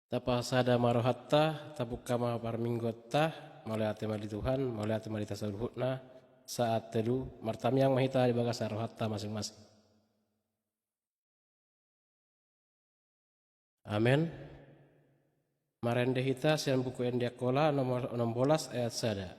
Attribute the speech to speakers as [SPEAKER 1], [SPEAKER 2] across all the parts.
[SPEAKER 1] Tapa sada marohatta, tapukama parminggotta, maliate mali Tuhan, maliate mali tasaluhutna, saat teduh, martamiang mahita di bagas rohatta masing-masing. Amin. Marende hita sian buku endiakola nomor 16 ayat sada.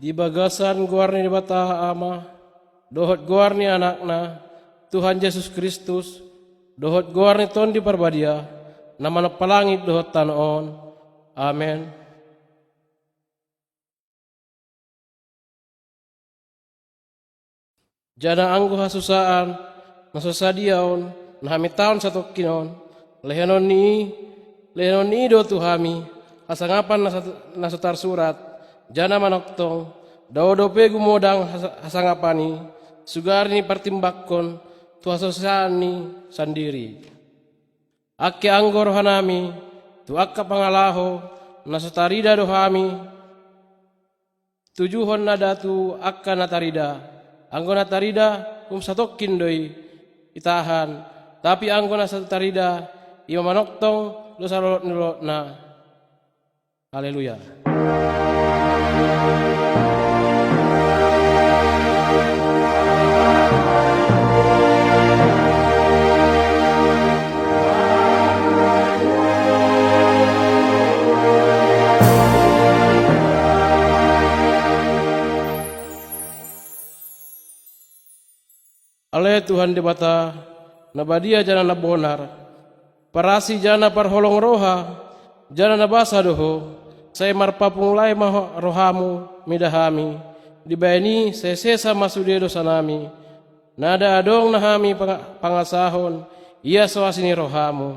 [SPEAKER 1] Di bagasan guarni di bataha ama, dohot guarni anakna, Tuhan Yesus Kristus, dohot guarni ton di parbadia, nama palangit dohot tanon. Amen. Jana anggo hasusaan, nasosadiaon, nahami taon satu kinon, lehenon ni do tuhami, asangapan nasotar surat, jana manoktong, daodope gumodang hasangapani, sugarni partimbakon, tuasosani sandiri. Ake anggo rohanami, tu akka pangalaho, nasotarida dohami, tujuhon nadatu akka natarida, anggo natarida satokin doi itahan, tapi anggo nasatarida ima manoktong dosa lolot na. Haleluya. Ale Tuhan di bata nabadia jana nabonar, parasi jana parholong roha, jana nabasa doho, saya marpapung lai maho rohamu midahami, dibayani saya sesa masudia dosa nami, nada adong nahami pangasahon, ia soasini rohamu,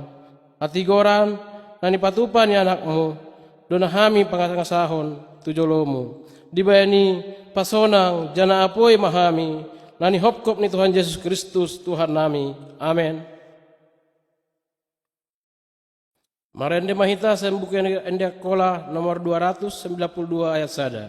[SPEAKER 1] hati goran nani patupan ya anakmu, donahami pangasahon tujolomu, dibayani pasonang jana apoi mahami, nani hopkop ni Tuhan Yesus Kristus Tuhan nami. Amin. Marende mahita sembuku endiak kola nomor 292 ayat sada.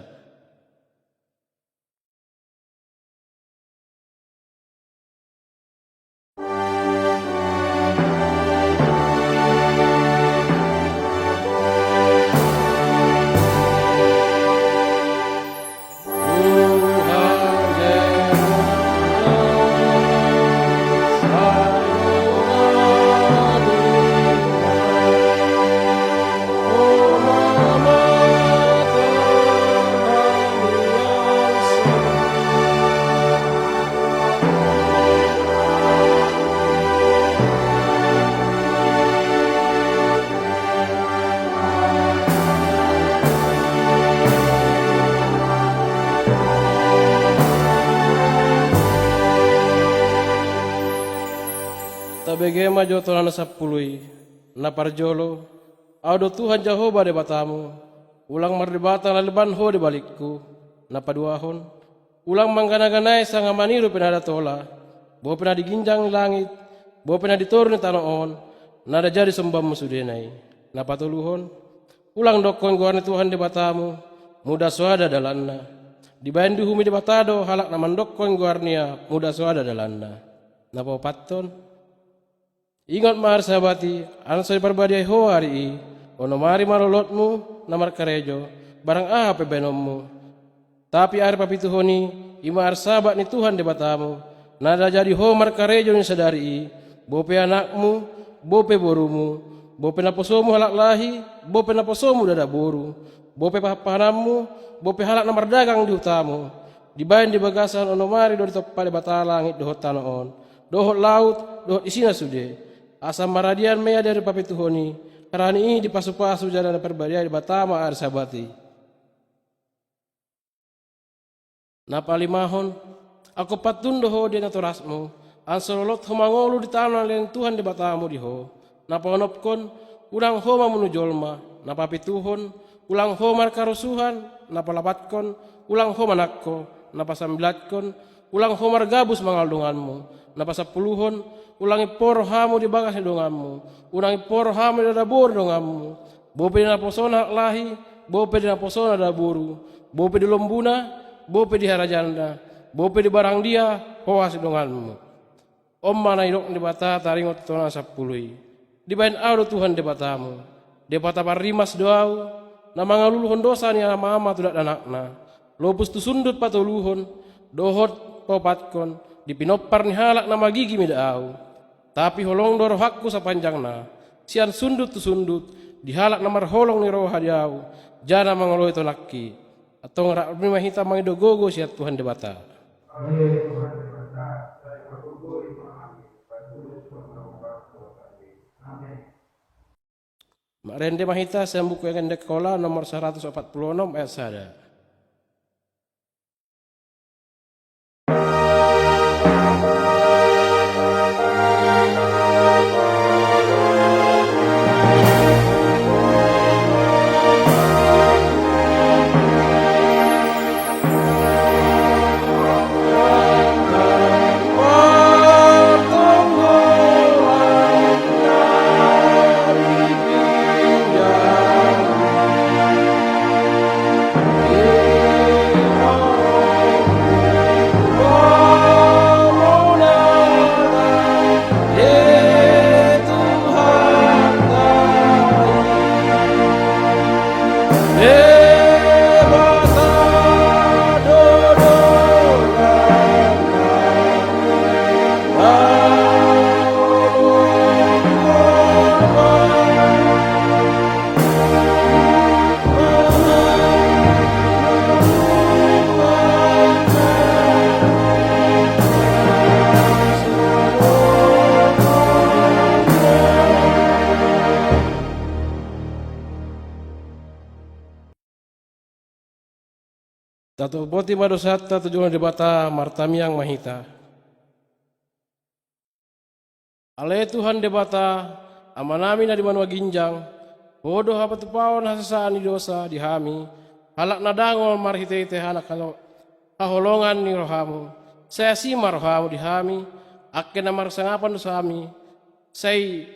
[SPEAKER 1] Tabegema jotolan sapului na parjolo audo Tuhan Jehovah de batamu ulang mardebatan laleban ho de balikku na paduahon ulang manggana-ganai sanga maniru penada tola bo pena diginjang langit bo pena diturun tanoon nada jadi sembah musudenai na patuluhon ulang dokon guarni Tuhan de batamu muda suada dalanna dibayan humi de batado halak na mandokon guarnia muda suada dalanna na paton. Ingat mar sahabati, ansoi perbadiai ho hari i, ono mari marolotmu namar karejo, barang apa benommu. Tapi are papituhoni ima ar sabat ni Tuhan de batamu, nada jadi homar karejo ni sadari, bope anakmu, bope borumu, bope naposomu halak lahi, bope naposomu dada boru, bope pahanamu, bope halak namar dagang di utamu, dibayan di bagasan onomari do ditopale bata langit dohot tanoon, dohot laut, dohot isina sude, asam maradian mea dari papituhoni, karani ini dipasu-pasu jalan perbadia di batama ar sabati. Napalimahon, aku patundo ho di naturasmu, ansololot humangolu di tanah yang Tuhan di batamu diho, napaonopkon, ulang homa menujolma, napapituhon, ulang homar karusuhan, napalapatkon, ulang homa nakko, napasambilatkon, ulang homar gabus mangaldunganmu, napasapuluhon, ulangi poro hamu di bagas donganmu, ulangi poro hamu di dabur donganmu, bope di naposona lahi, bope di naposona daburu, bope di lombuna, bope di harajanda, bope di barang dia, hoas donganmu. Om mana irok di bata taringot tona sapului. Di bain ado Tuhan di batamu. Di bata parimas doau, na mangaluluhon dosa ni ama-ama tudak danakna. Lopus tu sundut patuluhon, dohot popatkon, dipinopar ni halak na magigi midaau. Tapi holong doro hakku sapanjangna. Sian sundut tu sundut, dihalak na marholong ni roha diau, jana mangaloy to nakki. Atau ngerak rumah hitam mangido gogo siat Tuhan di bata. Mak rende mahita sembuku yang endek kola nomor 146 ayat sada. Tato boti madosata tujuan di bata martamiang mahita. Ale Tuhan di bata amanami na di manwa ginjang. Bodoh apa tupawon hasasaan ni dosa dihami. Halak nadangol marhite-hite hanak kaholongan ni rohamu. Saya simar rohamu dihami. Akin na marsangapan dosami. Say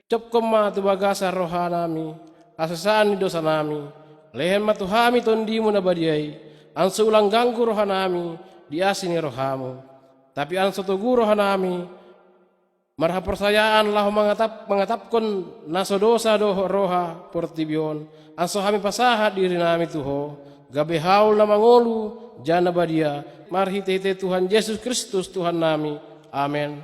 [SPEAKER 1] copkoma tu bagasa rohanami. Hasasaan ni dosa nami. Lehen matuhami tondimu na badiay. Anso ulang ganggu rohanami diasini rohamu. Tapi anso tugu rohanami marha persayaan lah mengatapkon naso dosa doho roha portibion. Anso kami pasahat diri nami tuho. Gabe haul na mangolu jana badia. Marhite-hite Tuhan Yesus Kristus Tuhan nami. Amen.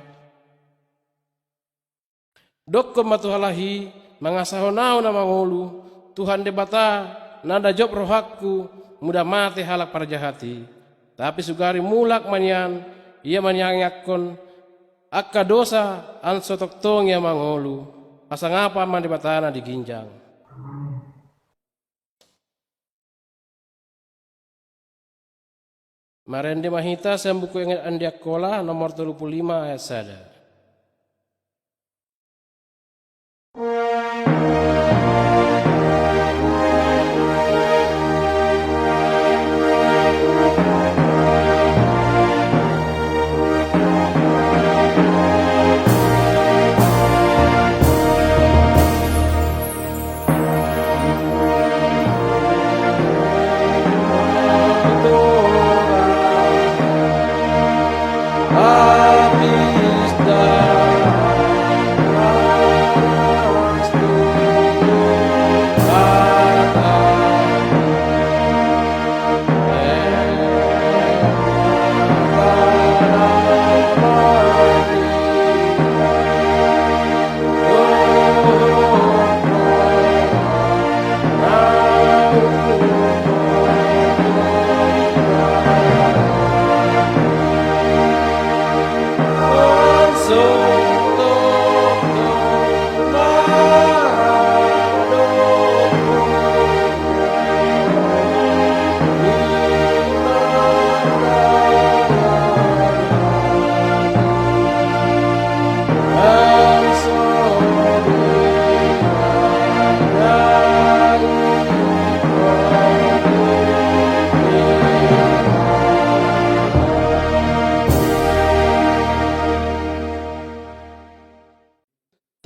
[SPEAKER 1] Dokko matuhalahi mangasahonau na mangolu. Tuhan debata nada job rohaku. Mudah mati halak parjahati. Tapi sugari mulak manyan, ia manyangakon, akka dosa anso toktong ya mangolu. Pasangapa man di batana di ginjang. Marende mahita sembuku yang andiak kola nomor 35 ayat sada. Habis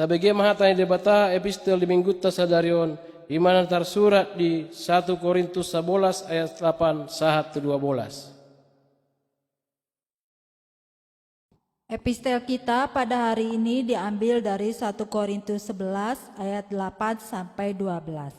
[SPEAKER 1] Tabege mahatanya debata epistel di mingguta sadarion iman antar surat di 1 Korintus 11 ayat 8 sahat 12.
[SPEAKER 2] Epistel kita pada hari ini diambil dari 1 Korintus 11 ayat 8 sampai 12.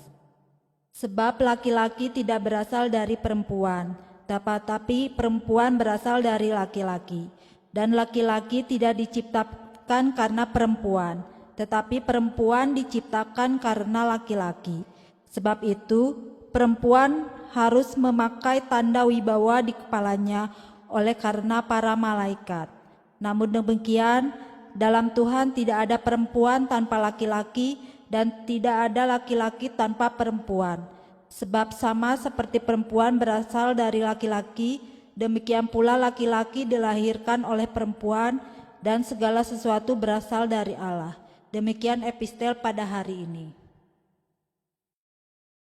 [SPEAKER 2] Sebab laki-laki tidak berasal dari perempuan, tetapi perempuan berasal dari laki-laki. Dan laki-laki tidak diciptakan karena perempuan, tetapi perempuan diciptakan karena laki-laki. Sebab itu, perempuan harus memakai tanda wibawa di kepalanya oleh karena para malaikat. Namun demikian, dalam Tuhan tidak ada perempuan tanpa laki-laki dan tidak ada laki-laki tanpa perempuan. Sebab sama seperti perempuan berasal dari laki-laki, demikian pula laki-laki dilahirkan oleh perempuan dan segala sesuatu berasal dari Allah. Demikian epistel pada hari ini.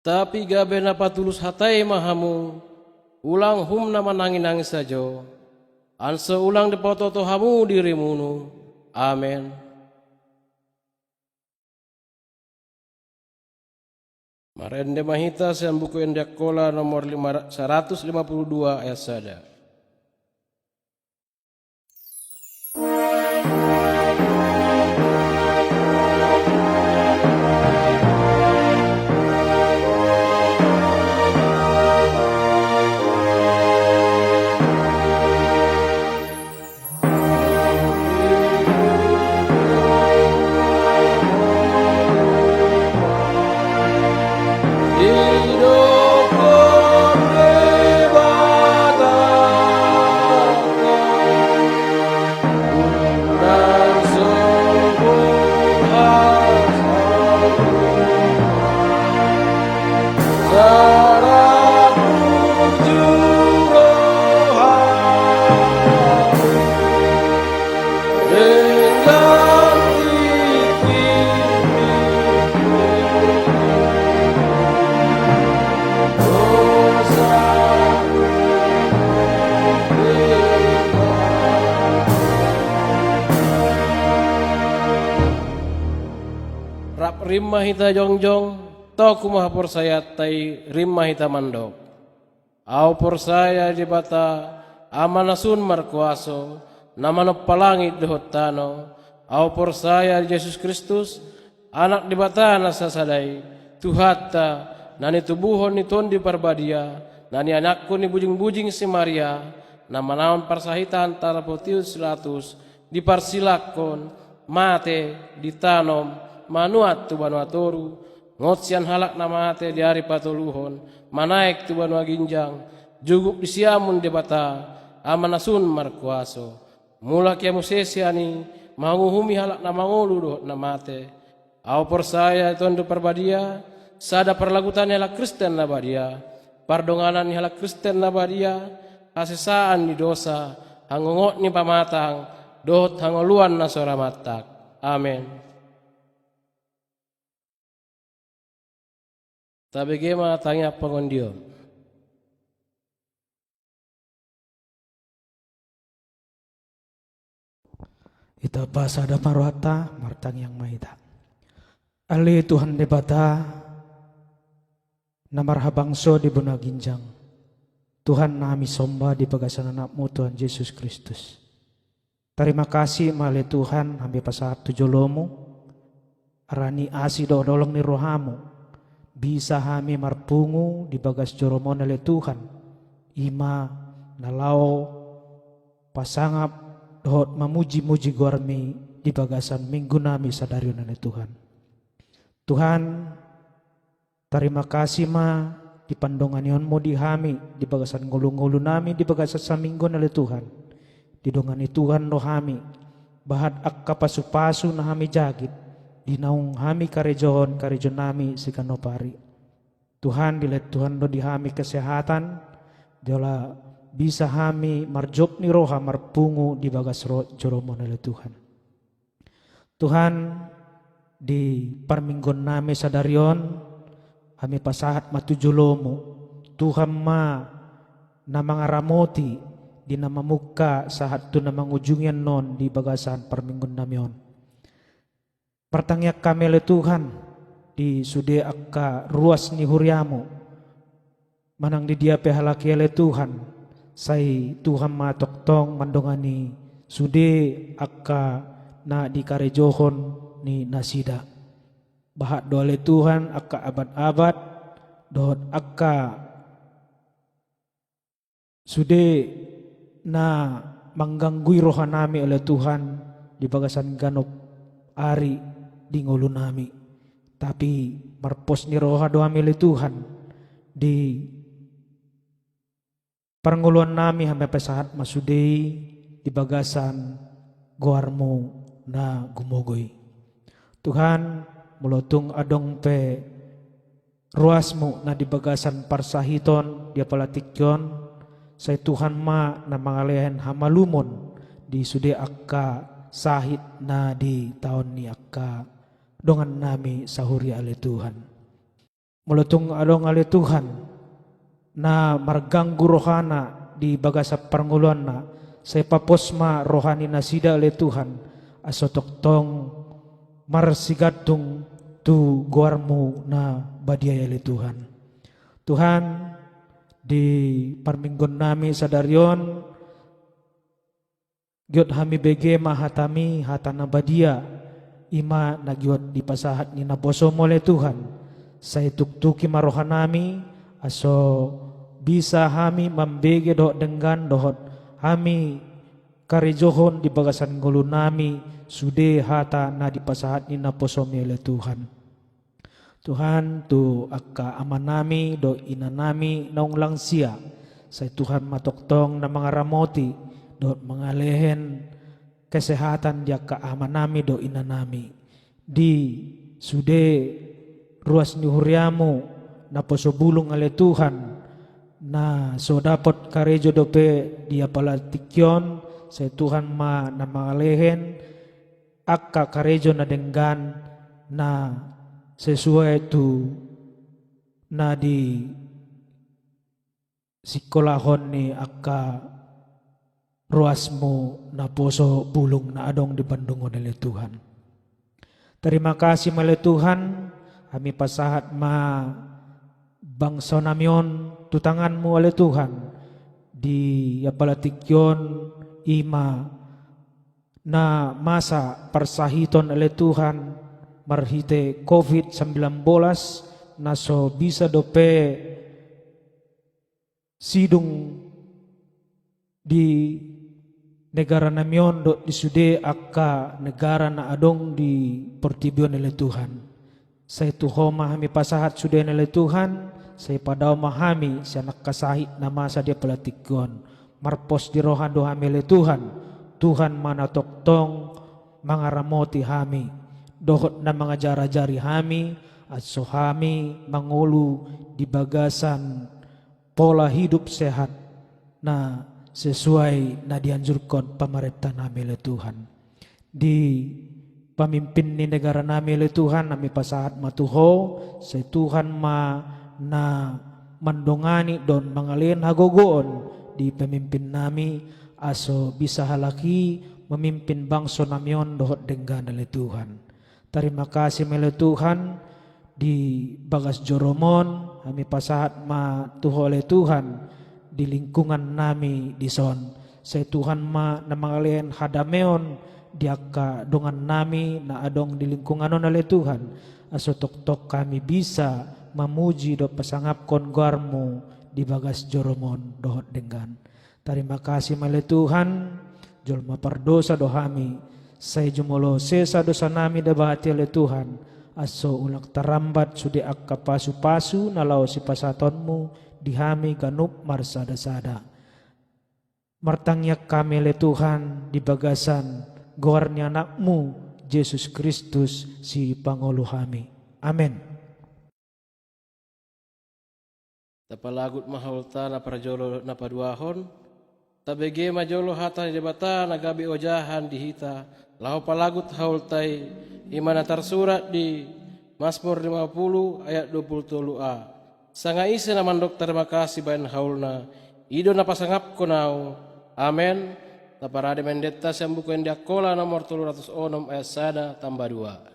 [SPEAKER 1] Tapi gabe napa tulus hatai mahamu, ulang hum nama nangis saja. Anse ulang depototo hamu dirimunu. Amin. Marende mahita sian buku endak kola nomor 152 ayat sada. Rimma hita jongjong, to kumah persaya tai rimma hita mandok. Au persaya jebata amanasun markuaso, namano palangit dehotano. Au persaya Yesus Kristus, anak debata nasasadai, Tuhata, nani tubuhon ni tondi parbadia, nani anakku ni bujing-bujing si Maria, nama naon persahita antara potius latus, diparsilakon, mate, ditanom, manuat tu banuatoru, ngotsian halak nama ate diari patoluhon, manaik tu banua ginjang, juguk disiamun debata, amanasun markuaso. Mula kia musesiani, manguhumi halak nama ngolu doh nama ate. Au persaya tondo perbadia, sada perlagutan halak Kristen nabadia, pardonganan halak Kristen nabadia, kasesaan di dosa, hangongot ni pamatang, dohot hangoluan nasora matak. Amin. Tapi gema tanya pengondio.
[SPEAKER 3] Ita pasada marwata martang yang mahita. Ali Tuhan debata namar habangso di benak ginjang. Tuhan nami somba di bagasan anakmu Tuhan Yesus Kristus. Terima kasih male Tuhan hambi pasat tujolomu. Arani asi dolong ni rohamu. Bisa kami marpungu di bagas joromon oleh Tuhan. Ima nalau pasangap dohot memuji-muji gormi di bagasan minggu nami sadarion oleh Tuhan. Tuhan, terima kasih ma di pandonganionmu di kami di bagasan ngulu-ngulu nami di bagasan saminggon oleh Tuhan. Di dongani Tuhan lo kami bahat akka pasu-pasu na kami jagit. Dinaung hami karejon nami sikanopari. Tuhan dilet Tuhan do di hami kesehatan, diola bisa hami marjok ni roha marpungu di bagas joromon oleh Tuhan. Tuhan di parminggon nami sadarion, hami pasahat matujolomu. Tuhan ma namangaramoti di nama muka sahat tu namang ujungyan non di bagasan parminggon namion. Pertangyak kami le Tuhan di sude akka ruas ni huriamu manang di dia pehalaki le Tuhan sai Tuhan ma toktong mandongani sude akka na di karejohon ni nasida bahat doa le Tuhan akka abad-abad dohot akka sude na mangganggui rohanami oleh Tuhan di bagasan ganop ari di ngulu nami, tapi marpos ni roha doa milik Tuhan di pernguluan nami hampe pesahat masudei di bagasan goarmu na gumogoy. Tuhan melotung adong pe ruasmu na di bagasan parsahiton dia palatikyon say Tuhan ma na mangalehan hamalumon di sude akka sahit na di tahun ni akka dongan nami sahuri ale Tuhan. Melotung adong ale Tuhan na marganggu rohana di bagasa pernguluan na say paposma rohani nasida ale Tuhan asotoktong marsigatung tu goarmu na badiaya ale Tuhan. Tuhan di parminggon nami sadarion giot hami bege mahatami hatana badia ima nagiot di pasahat ni naboso mole Tuhan say tuktuki marohanami aso bisa hami mambege doh denggan dohot hami karijohon di bagasan ngulu nami sude hata na di pasahat ni naboso mole Tuhan. Tuhan tu akka amanami do inanami naung langsia say Tuhan matoktong na mga ramoti do mangalehen kesehatan dia ka amanami do inanami di sude ruas ni huriamu na posobulong ale Tuhan na so dapat karejo dope dia palatikyon say Tuhan ma na mangalehen akka karejo na denggan na sesuai tu na di sikolahon ni akka ruasmu na poso bulong na adong di Bandungon oleh Tuhan. Terima kasih oleh Tuhan kami pasahat ma bangsa namion tutanganmu oleh Tuhan di apalatikyon ima na masa persahiton oleh Tuhan marhite COVID-19 na so bisa dope sidung di negara namion do disude akka negara na adong di pertibion oleh Tuhan. Say tuho mahami pasahat sude oleh Tuhan, say padaw mahami siya nakasahit na masa dia palatikon. Marpos di rohan do hami oleh Tuhan, Tuhan manatoktong mga ramoti hami. Dohot na mga jara-jari hami at so hami mangulu di bagasan pola hidup sehat na sesuai na dianjurkan pemerintah nami oleh Tuhan. Di pamimpin ni negara nami oleh Tuhan nami pasahat matuho say Tuhan ma na mandongani don mangalin hagogoon di pemimpin nami aso bisa halaki memimpin bangsa namion dohot denggan oleh Tuhan. Terima kasih oleh Tuhan di bagas Joromon kami pasahat ma tuho oleh Tuhan di lingkungan nami di son say Tuhan ma na mangalian hadameon diaka dongan nami na adong di lingkungan oleh Tuhan aso tok kami bisa memuji do pasangap kon guarmu di bagas Joromon dohot denggan. Terima kasih oleh Tuhan jolma pardosa dohami say jumolo sesa dosa nami dabahati oleh Tuhan aso ulak tarambat sudi akka pasu-pasu nalau si pasatonmu dihami ganup marsada-sada. Martangyak kami oleh Tuhan di bagasan goarnya anakmu Yesus Kristus si Pangulu kami. Amin.
[SPEAKER 1] Tapalagut mahaulta na parjolo na paduahon tabege majolo hata di bata nagabi ojahan dihita lahu palagut haultai imana tersurat di Mazmur 50 ayat 23a. Sanga isi na mandok terima kasih bayan haulna ido na pasangap ko nau. Amen. Taparade mendeta sembuku yang diakola nomor 306 ayat 1 tambah 2.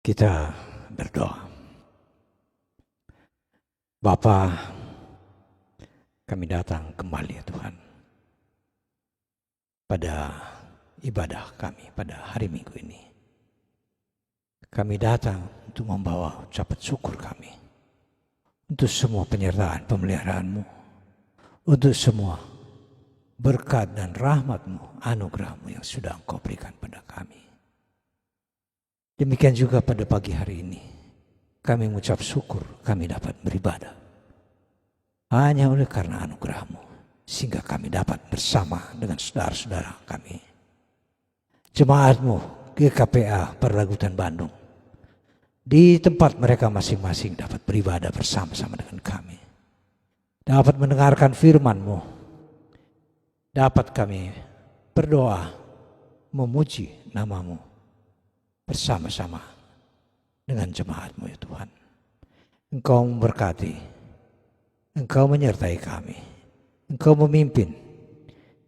[SPEAKER 4] Kita berdoa. Bapa, kami datang kembali ya Tuhan pada ibadah kami pada hari Minggu ini. Kami datang untuk membawa ucapan syukur kami untuk semua penyertaan pemeliharaan-Mu, untuk semua berkat dan rahmat-Mu, anugerah-Mu yang sudah Engkau berikan pada kami. Demikian juga pada pagi hari ini, kami mengucap syukur kami dapat beribadah. Hanya oleh karena anugerah-Mu, sehingga kami dapat bersama dengan saudara-saudara kami. Jemaat-Mu, GKPA Perlagutan Bandung, di tempat mereka masing-masing dapat beribadah bersama-sama dengan kami. Dapat mendengarkan firman-Mu, dapat kami berdoa, memuji nama-Mu, bersama-sama dengan jemaat-Mu ya Tuhan. Engkau memberkati, Engkau menyertai kami, Engkau memimpin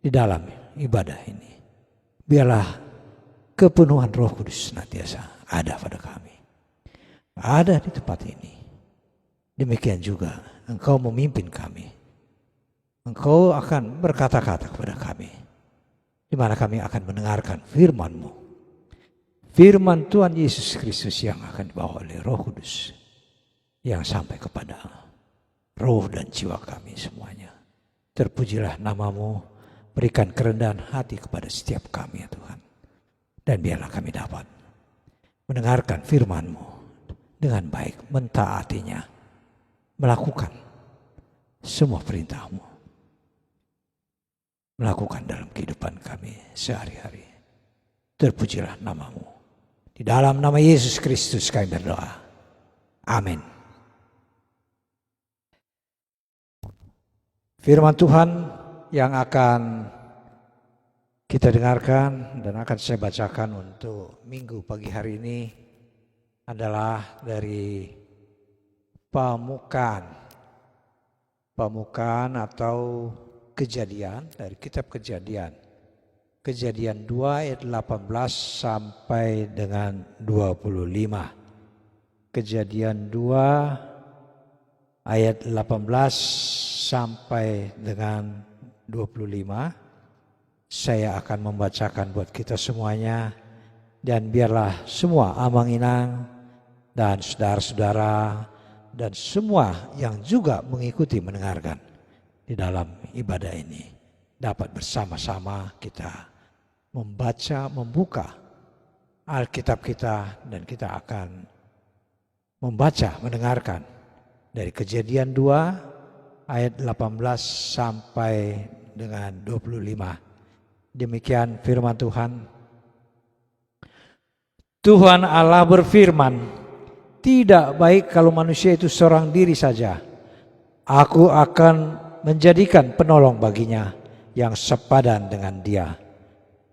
[SPEAKER 4] di dalam ibadah ini. Biarlah kepenuhan Roh Kudus senantiasa ada pada kami, ada di tempat ini. Demikian juga Engkau memimpin kami, Engkau akan berkata-kata kepada kami, di mana kami akan mendengarkan firman-Mu. Firman Tuhan Yesus Kristus yang akan dibawa oleh Roh Kudus yang sampai kepada roh dan jiwa kami semuanya. Terpujilah nama-Mu, berikan kerendahan hati kepada setiap kami ya Tuhan. Dan biarlah kami dapat mendengarkan firman-Mu dengan baik, mentaatinya, melakukan semua perintah-Mu, melakukan dalam kehidupan kami sehari-hari. Terpujilah nama-Mu. Di dalam nama Yesus Kristus kami berdoa. Amin. Firman Tuhan yang akan kita dengarkan dan akan saya bacakan untuk minggu pagi hari ini adalah dari Pamukan atau Kejadian, dari kitab Kejadian 2 ayat 18 sampai dengan 25. Kejadian 2 ayat 18 sampai dengan 25. Saya akan membacakan buat kita semuanya, dan biarlah semua amang-inang dan saudara-saudara dan semua yang juga mengikuti mendengarkan di dalam ibadah ini dapat bersama-sama kita membuka Alkitab kita, dan kita akan mendengarkan dari Kejadian 2 ayat 18 sampai dengan 25. Demikian firman Tuhan. Tuhan Allah berfirman, "Tidak baik kalau manusia itu seorang diri saja. Aku akan menjadikan penolong baginya yang sepadan dengan dia."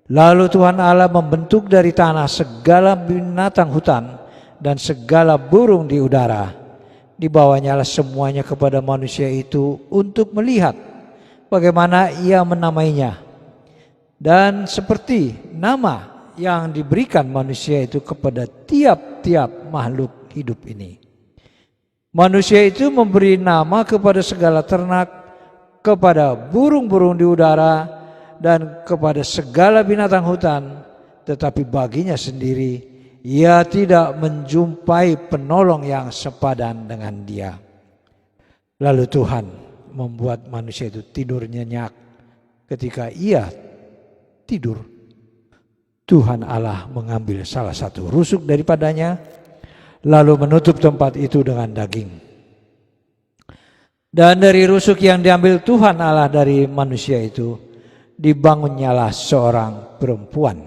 [SPEAKER 4] Lalu Tuhan Allah membentuk dari tanah segala binatang hutan dan segala burung di udara. Dibawanyalah semuanya kepada manusia itu untuk melihat bagaimana ia menamainya. Dan seperti nama yang diberikan manusia itu kepada tiap-tiap makhluk hidup ini. Manusia itu memberi nama kepada segala ternak, kepada burung-burung di udara, dan kepada segala binatang hutan. Tetapi baginya sendiri ia tidak menjumpai penolong yang sepadan dengan dia. Lalu Tuhan membuat manusia itu tidur nyenyak. Ketika ia tidur, Tuhan Allah mengambil salah satu rusuk daripadanya, lalu menutup tempat itu dengan daging. Dan dari rusuk yang diambil Tuhan Allah dari manusia itu, dibangunnyalah seorang perempuan,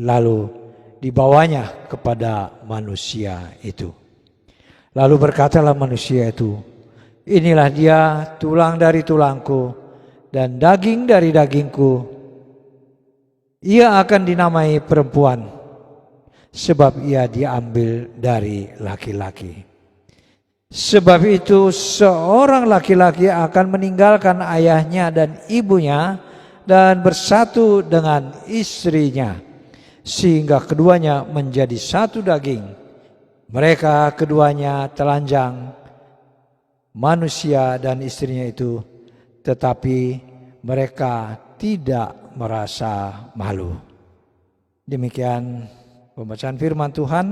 [SPEAKER 4] lalu dibawanya kepada manusia itu. Lalu berkatalah manusia itu, inilah dia, tulang dari tulangku dan daging dari dagingku. Ia akan dinamai perempuan, sebab ia diambil dari laki-laki. Sebab itu seorang laki-laki akan meninggalkan ayahnya dan ibunya dan bersatu dengan istrinya, sehingga keduanya menjadi satu daging. Mereka keduanya telanjang, manusia dan istrinya itu, tetapi mereka tidak merasa malu. Demikian pembacaan firman Tuhan.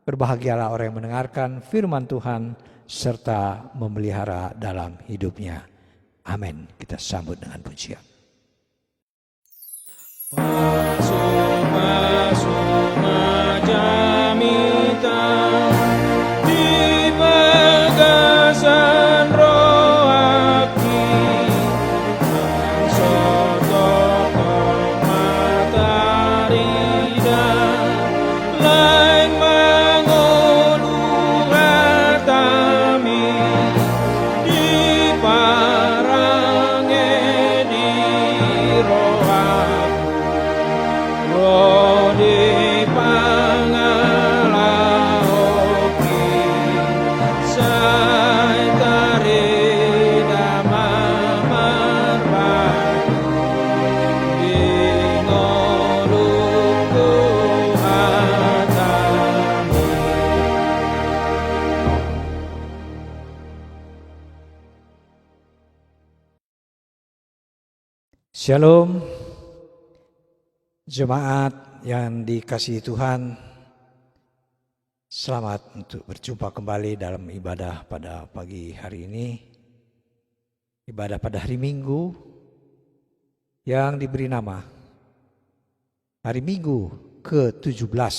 [SPEAKER 4] Berbahagialah orang yang mendengarkan firman Tuhan serta memelihara dalam hidupnya. Amin. Kita sambut dengan pujian. Shalom, jemaat yang dikasihi Tuhan. Selamat untuk berjumpa kembali dalam ibadah pada pagi hari ini. Ibadah pada hari Minggu yang diberi nama hari Minggu ke-17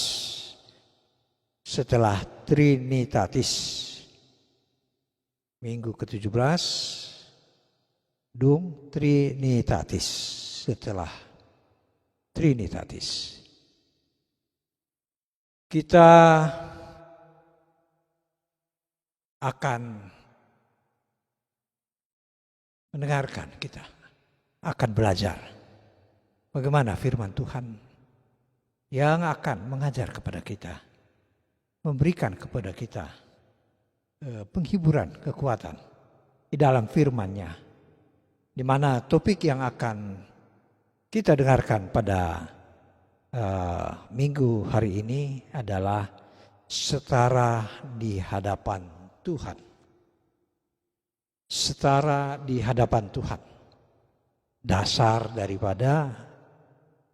[SPEAKER 4] setelah Trinitatis. Minggu ke-17 Dum Trinitatis, setelah Trinitatis. Kita akan mendengarkan, kita akan belajar bagaimana firman Tuhan yang akan mengajar kepada kita, memberikan kepada kita penghiburan, kekuatan di dalam firman-Nya. Di mana topik yang akan kita dengarkan pada minggu hari ini adalah setara di hadapan Tuhan. Setara di hadapan Tuhan. Dasar daripada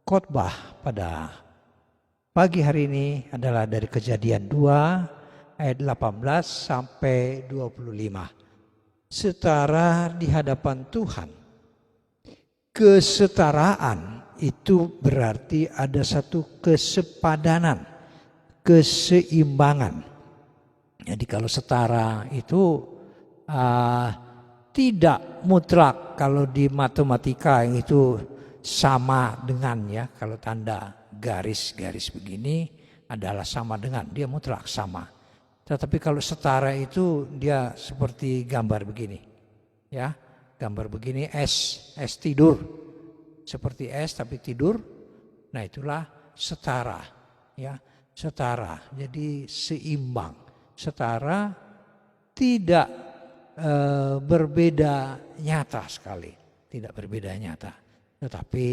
[SPEAKER 4] khotbah pada pagi hari ini adalah dari Kejadian 2 ayat 18 sampai 25. Setara di hadapan Tuhan. Kesetaraan itu berarti ada satu kesepadanan, keseimbangan. Jadi kalau setara itu tidak mutlak. Kalau di matematika itu sama dengan, ya, kalau tanda garis-garis begini adalah sama dengan, dia mutlak sama. Tetapi kalau setara itu dia seperti gambar begini, ya, gambar begini, es tidur, seperti es tapi tidur. Nah itulah setara, ya, setara. Jadi seimbang, setara tidak berbeda nyata sekali, tidak berbeda nyata, tetapi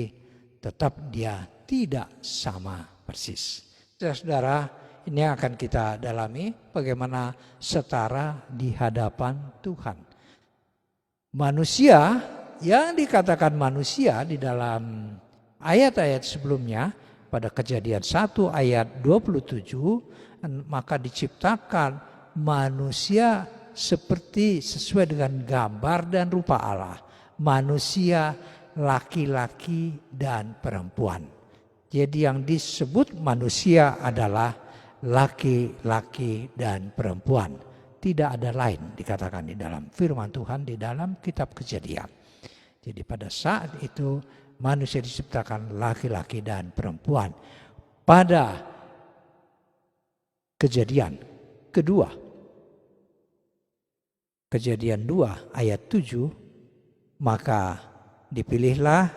[SPEAKER 4] tetap dia tidak sama persis. Saudara, ini akan kita dalami bagaimana setara di hadapan Tuhan. Manusia yang dikatakan manusia di dalam ayat-ayat sebelumnya pada Kejadian 1 ayat 27, maka diciptakan manusia sesuai dengan gambar dan rupa Allah. Manusia laki-laki dan perempuan. Jadi yang disebut manusia adalah laki-laki dan perempuan. Tidak ada lain dikatakan di dalam firman Tuhan di dalam kitab Kejadian. Jadi pada saat itu manusia diciptakan laki-laki dan perempuan. Pada Kejadian kedua, Kejadian 2 ayat 7, maka dipilihlah,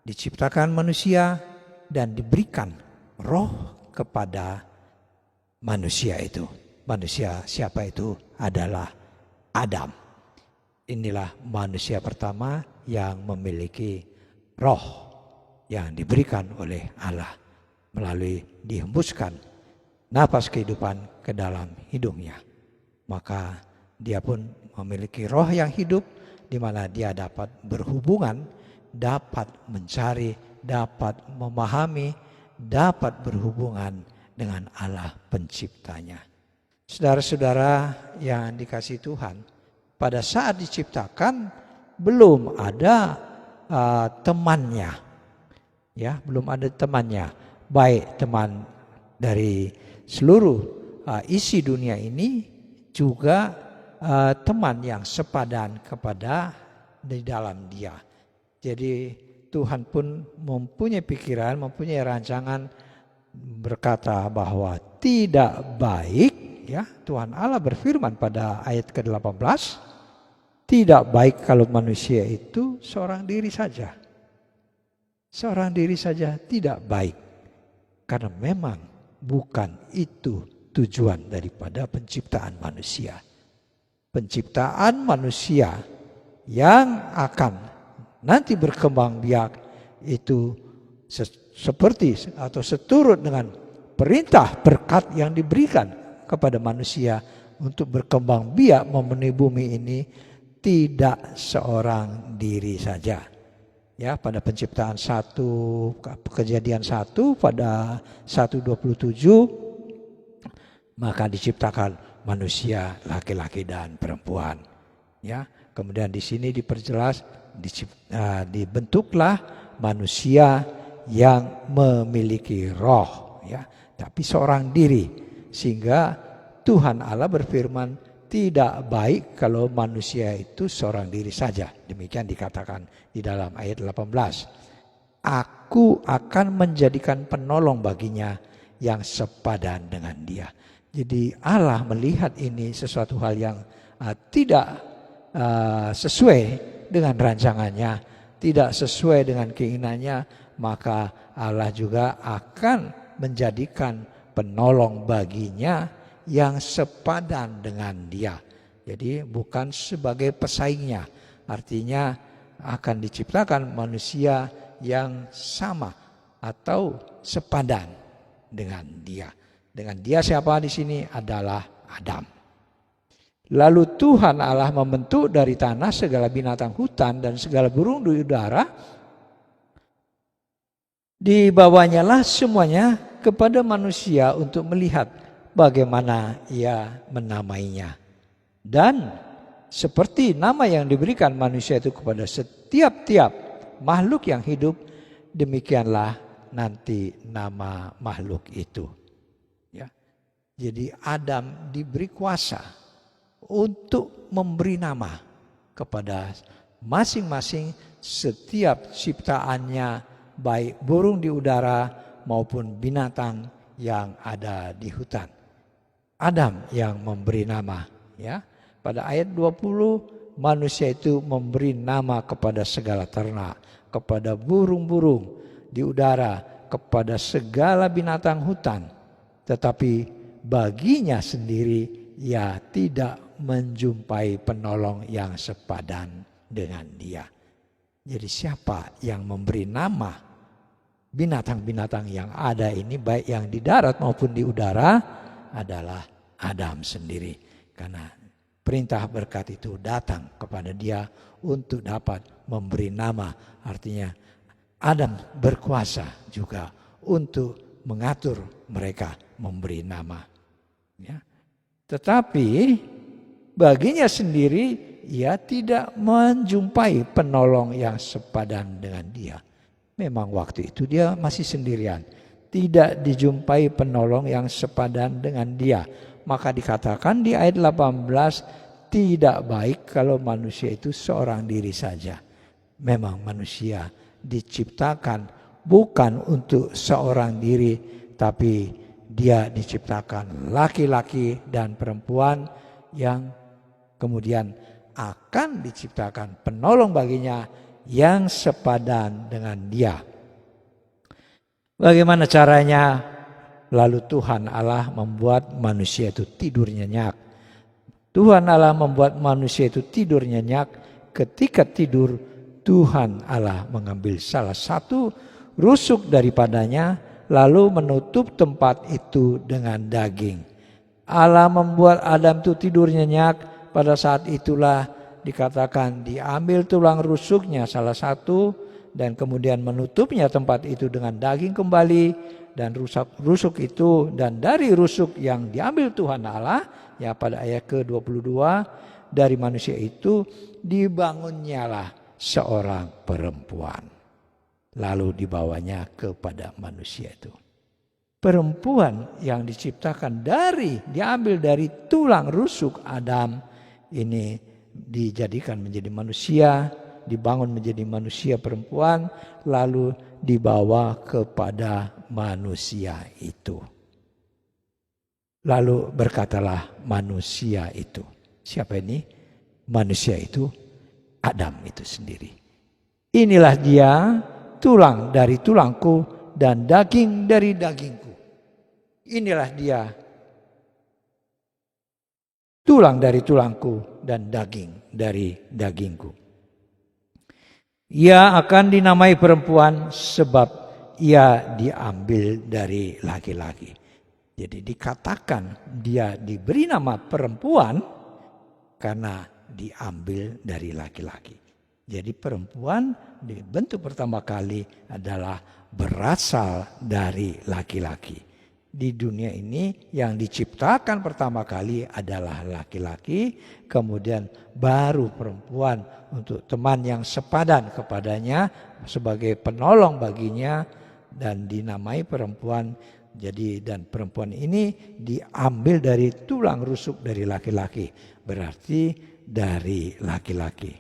[SPEAKER 4] diciptakan manusia dan diberikan roh kepada manusia itu. Manusia siapa itu? Adalah Adam. Inilah manusia pertama yang memiliki roh yang diberikan oleh Allah melalui dihembuskan napas kehidupan ke dalam hidungnya. Maka dia pun memiliki roh yang hidup di mana dia dapat berhubungan, dapat mencari, dapat memahami, dapat berhubungan dengan Allah penciptanya. Saudara-saudara yang dikasihi Tuhan, pada saat diciptakan belum ada temannya, ya, belum ada temannya, baik teman dari seluruh isi dunia ini juga teman yang sepadan kepada di dalam dia. Jadi Tuhan pun mempunyai pikiran, mempunyai rancangan berkata bahwa tidak baik, ya, Tuhan Allah berfirman pada ayat ke-18, tidak baik kalau manusia itu seorang diri saja. Seorang diri saja tidak baik. Karena memang bukan itu tujuan daripada penciptaan manusia. Penciptaan manusia yang akan nanti berkembang biak itu seperti atau seturut dengan perintah berkat yang diberikan kepada manusia untuk berkembang biak memenuhi bumi ini, tidak seorang diri saja. Ya, pada penciptaan 1 Kejadian 1 pada 1:27 maka diciptakan manusia laki-laki dan perempuan. Ya, kemudian di sini diperjelas dibentuklah manusia yang memiliki roh, ya, tapi seorang diri, sehingga Tuhan Allah berfirman tidak baik kalau manusia itu seorang diri saja. Demikian dikatakan di dalam ayat 18. Aku akan menjadikan penolong baginya yang sepadan dengan dia. Jadi Allah melihat ini sesuatu hal yang tidak sesuai dengan rancangannya, tidak sesuai dengan keinginannya, maka Allah juga akan menjadikan penolong baginya yang sepadan dengan dia. Jadi bukan sebagai pesaingnya, artinya akan diciptakan manusia yang sama atau sepadan dengan dia. Dengan dia siapa di sini adalah Adam. Lalu Tuhan Allah membentuk dari tanah segala binatang hutan dan segala burung di udara. Dibawanyalah semuanya kepada manusia untuk melihat bagaimana ia menamainya. Dan seperti nama yang diberikan manusia itu kepada setiap-tiap makhluk yang hidup, demikianlah nanti nama makhluk itu. Ya. Jadi Adam diberi kuasa untuk memberi nama kepada masing-masing setiap ciptaannya, baik burung di udara maupun binatang yang ada di hutan. Adam yang memberi nama, ya. Pada ayat 20 manusia itu memberi nama kepada segala ternak, kepada burung-burung di udara, kepada segala binatang hutan. Tetapi baginya sendiri ia tidak menjumpai penolong yang sepadan dengan dia. Jadi siapa yang memberi nama binatang-binatang yang ada ini, baik yang di darat maupun di udara, adalah Adam sendiri. Karena perintah berkat itu datang kepada dia untuk dapat memberi nama. Artinya Adam berkuasa juga untuk mengatur mereka memberi nama. Ya. Tetapi baginya sendiri, ia tidak menjumpai penolong yang sepadan dengan dia. Memang waktu itu dia masih sendirian. Tidak dijumpai penolong yang sepadan dengan dia. Maka dikatakan di ayat 18, tidak baik kalau manusia itu seorang diri saja. Memang manusia diciptakan bukan untuk seorang diri, tapi dia diciptakan laki-laki dan perempuan yang kemudian akan diciptakan penolong baginya yang sepadan dengan dia. Bagaimana caranya? Lalu Tuhan Allah membuat manusia itu tidur nyenyak. Tuhan Allah membuat manusia itu tidur nyenyak. Ketika tidur, Tuhan Allah mengambil salah satu rusuk daripadanya, lalu menutup tempat itu dengan daging. Allah membuat Adam itu tidur nyenyak. Pada saat itulah dikatakan diambil tulang rusuknya salah satu dan kemudian menutupnya tempat itu dengan daging kembali, dan rusuk itu, dan dari rusuk yang diambil Tuhan Allah, ya pada ayat ke-22, dari manusia itu dibangunnyalah seorang perempuan. Lalu dibawanya kepada manusia itu. Perempuan yang diciptakan diambil dari tulang rusuk Adam, ini dijadikan menjadi manusia, dibangun menjadi manusia perempuan, lalu dibawa kepada manusia itu. Lalu berkatalah manusia itu. Siapa ini? Manusia itu Adam itu sendiri. Inilah dia, tulang dari tulangku dan daging dari dagingku. Inilah dia, tulang dari tulangku dan daging dari dagingku. Ia akan dinamai perempuan sebab ia diambil dari laki-laki. Jadi dikatakan dia diberi nama perempuan karena diambil dari laki-laki. Jadi perempuan dibentuk pertama kali adalah berasal dari laki-laki. Di dunia ini yang diciptakan pertama kali adalah laki-laki, kemudian baru perempuan untuk teman yang sepadan kepadanya sebagai penolong baginya, dan dinamai perempuan. Jadi dan perempuan ini diambil dari tulang rusuk dari laki-laki, berarti dari laki-laki.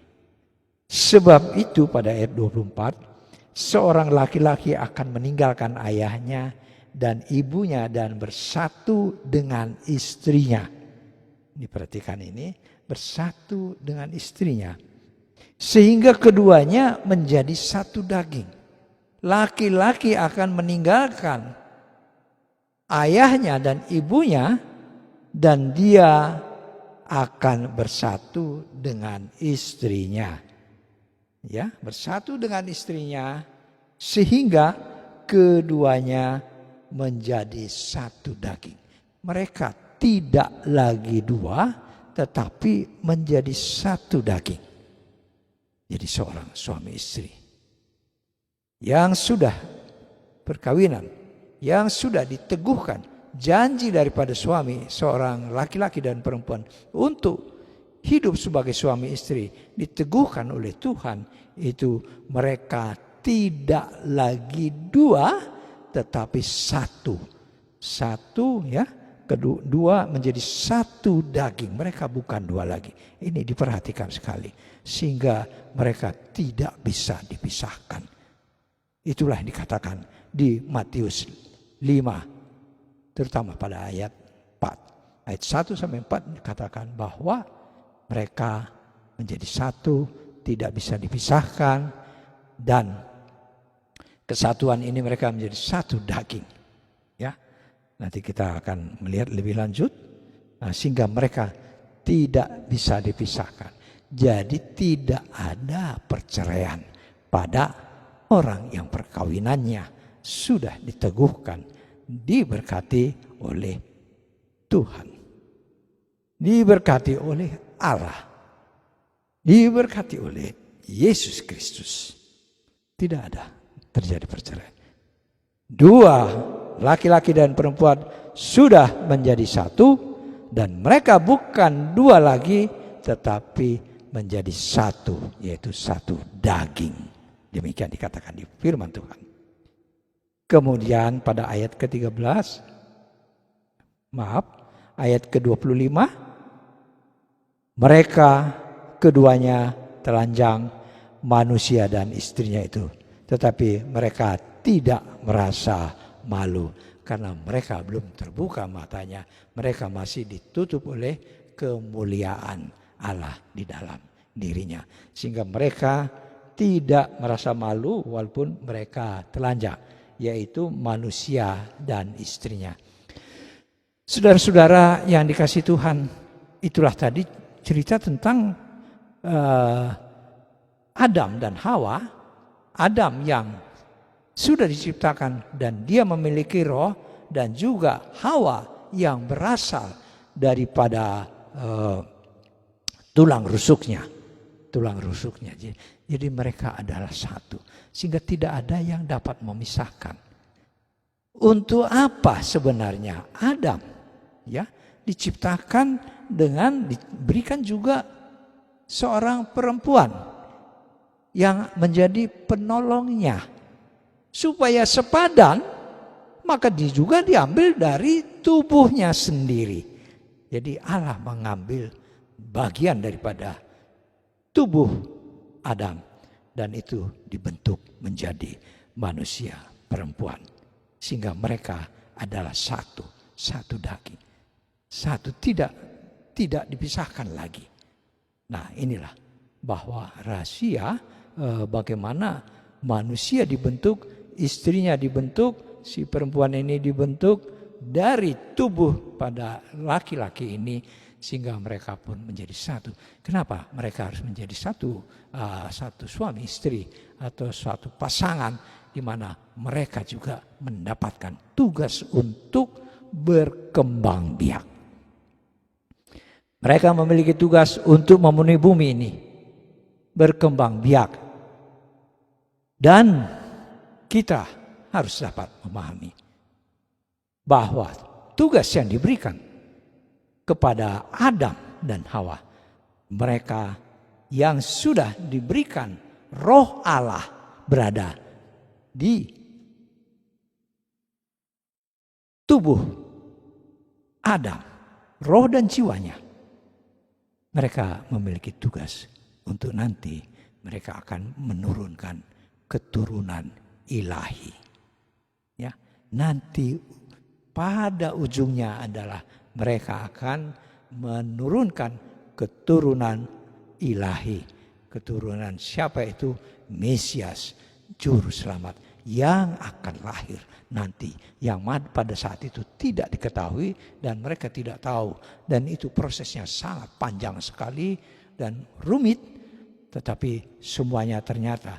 [SPEAKER 4] Sebab itu pada ayat 24, seorang laki-laki akan meninggalkan ayahnya dan ibunya dan bersatu dengan istrinya. Diperhatikan ini, bersatu dengan istrinya. Sehingga keduanya menjadi satu daging. Laki-laki akan meninggalkan ayahnya dan ibunya dan dia akan bersatu dengan istrinya. Ya, bersatu dengan istrinya sehingga keduanya menjadi satu daging. Mereka tidak lagi dua, tetapi menjadi satu daging. Jadi seorang suami istri yang sudah perkawinan, yang sudah diteguhkan janji daripada suami, seorang laki-laki dan perempuan untuk hidup sebagai suami istri, diteguhkan oleh Tuhan, itu mereka tidak lagi dua, tetapi satu ya, kedua menjadi satu daging. Mereka bukan dua lagi. Ini diperhatikan sekali sehingga mereka tidak bisa dipisahkan. Itulah yang dikatakan di Matius 5, terutama pada ayat 4. Ayat 1 sampai 4 dikatakan bahwa mereka menjadi satu, tidak bisa dipisahkan, dan kesatuan ini mereka menjadi satu daging. Ya, nanti kita akan melihat lebih lanjut. Sehingga mereka tidak bisa dipisahkan. Jadi tidak ada perceraian pada orang yang perkawinannya sudah diteguhkan, diberkati oleh Tuhan, diberkati oleh Allah, diberkati oleh Yesus Kristus. Tidak ada terjadi perceraian. Dua laki-laki dan perempuan sudah menjadi satu, dan mereka bukan dua lagi tetapi menjadi satu, yaitu satu daging. Demikian dikatakan di firman Tuhan. Kemudian pada ayat ke-13, ayat ke-25, mereka keduanya telanjang, manusia dan istrinya itu. Tetapi mereka tidak merasa malu karena mereka belum terbuka matanya. Mereka masih ditutup oleh kemuliaan Allah di dalam dirinya. Sehingga mereka tidak merasa malu walaupun mereka telanjang, yaitu manusia dan istrinya. Saudara-saudara yang dikasihi Tuhan, itulah tadi cerita tentang Adam dan Hawa. Adam yang sudah diciptakan dan dia memiliki roh, dan juga Hawa yang berasal daripada tulang rusuknya. Jadi mereka adalah satu, sehingga tidak ada yang dapat memisahkan. Untuk apa sebenarnya Adam ya diciptakan dengan diberikan juga seorang perempuan yang menjadi penolongnya supaya sepadan, maka dia juga diambil dari tubuhnya sendiri. Jadi Allah mengambil bagian daripada tubuh Adam dan itu dibentuk menjadi manusia perempuan, sehingga mereka adalah satu daging, satu, tidak dipisahkan lagi. Nah, inilah bahwa rahasia bagaimana manusia dibentuk, istrinya dibentuk, si perempuan ini dibentuk dari tubuh pada laki-laki ini, sehingga mereka pun menjadi satu. Kenapa mereka harus menjadi satu suami istri atau suatu pasangan, di mana mereka juga mendapatkan tugas untuk berkembang biak. Mereka memiliki tugas untuk memenuhi bumi ini, berkembang biak. Dan kita harus dapat memahami bahwa tugas yang diberikan kepada Adam dan Hawa, mereka yang sudah diberikan roh Allah berada di tubuh Adam, roh dan jiwanya. Mereka memiliki tugas untuk nanti mereka akan menurunkan keturunan ilahi. Ya, nanti pada ujungnya adalah mereka akan menurunkan keturunan ilahi. Keturunan siapa itu? Mesias, juru selamat yang akan lahir nanti. Yang pada saat itu tidak diketahui dan mereka tidak tahu. Dan itu prosesnya sangat panjang sekali dan rumit. Tetapi semuanya ternyata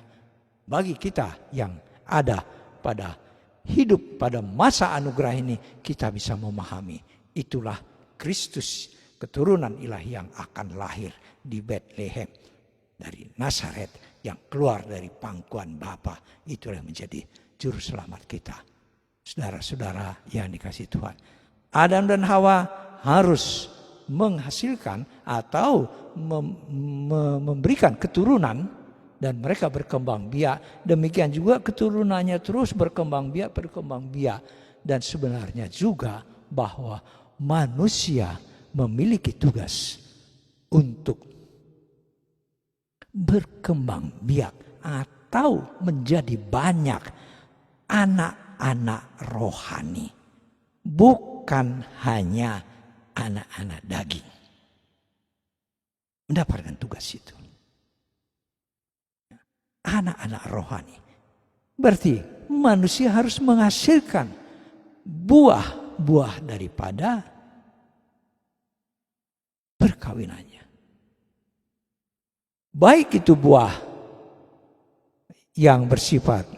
[SPEAKER 4] bagi kita yang ada pada hidup pada masa anugerah ini, kita bisa memahami. Itulah Kristus, keturunan ilahi yang akan lahir di Bethlehem dari Nazaret, yang keluar dari pangkuan Bapa. Itulah yang menjadi juru selamat kita. Saudara-saudara yang dikasihi Tuhan, Adam dan Hawa harus menghasilkan atau memberikan keturunan, dan mereka berkembang biak. Demikian juga keturunannya terus berkembang biak. Dan sebenarnya juga bahwa manusia memiliki tugas untuk berkembang biak atau menjadi banyak anak-anak rohani, bukan hanya anak-anak daging. Mendapatkan tugas itu. Anak-anak rohani. Berarti manusia harus menghasilkan buah-buah daripada perkawinannya. Baik itu buah yang bersifat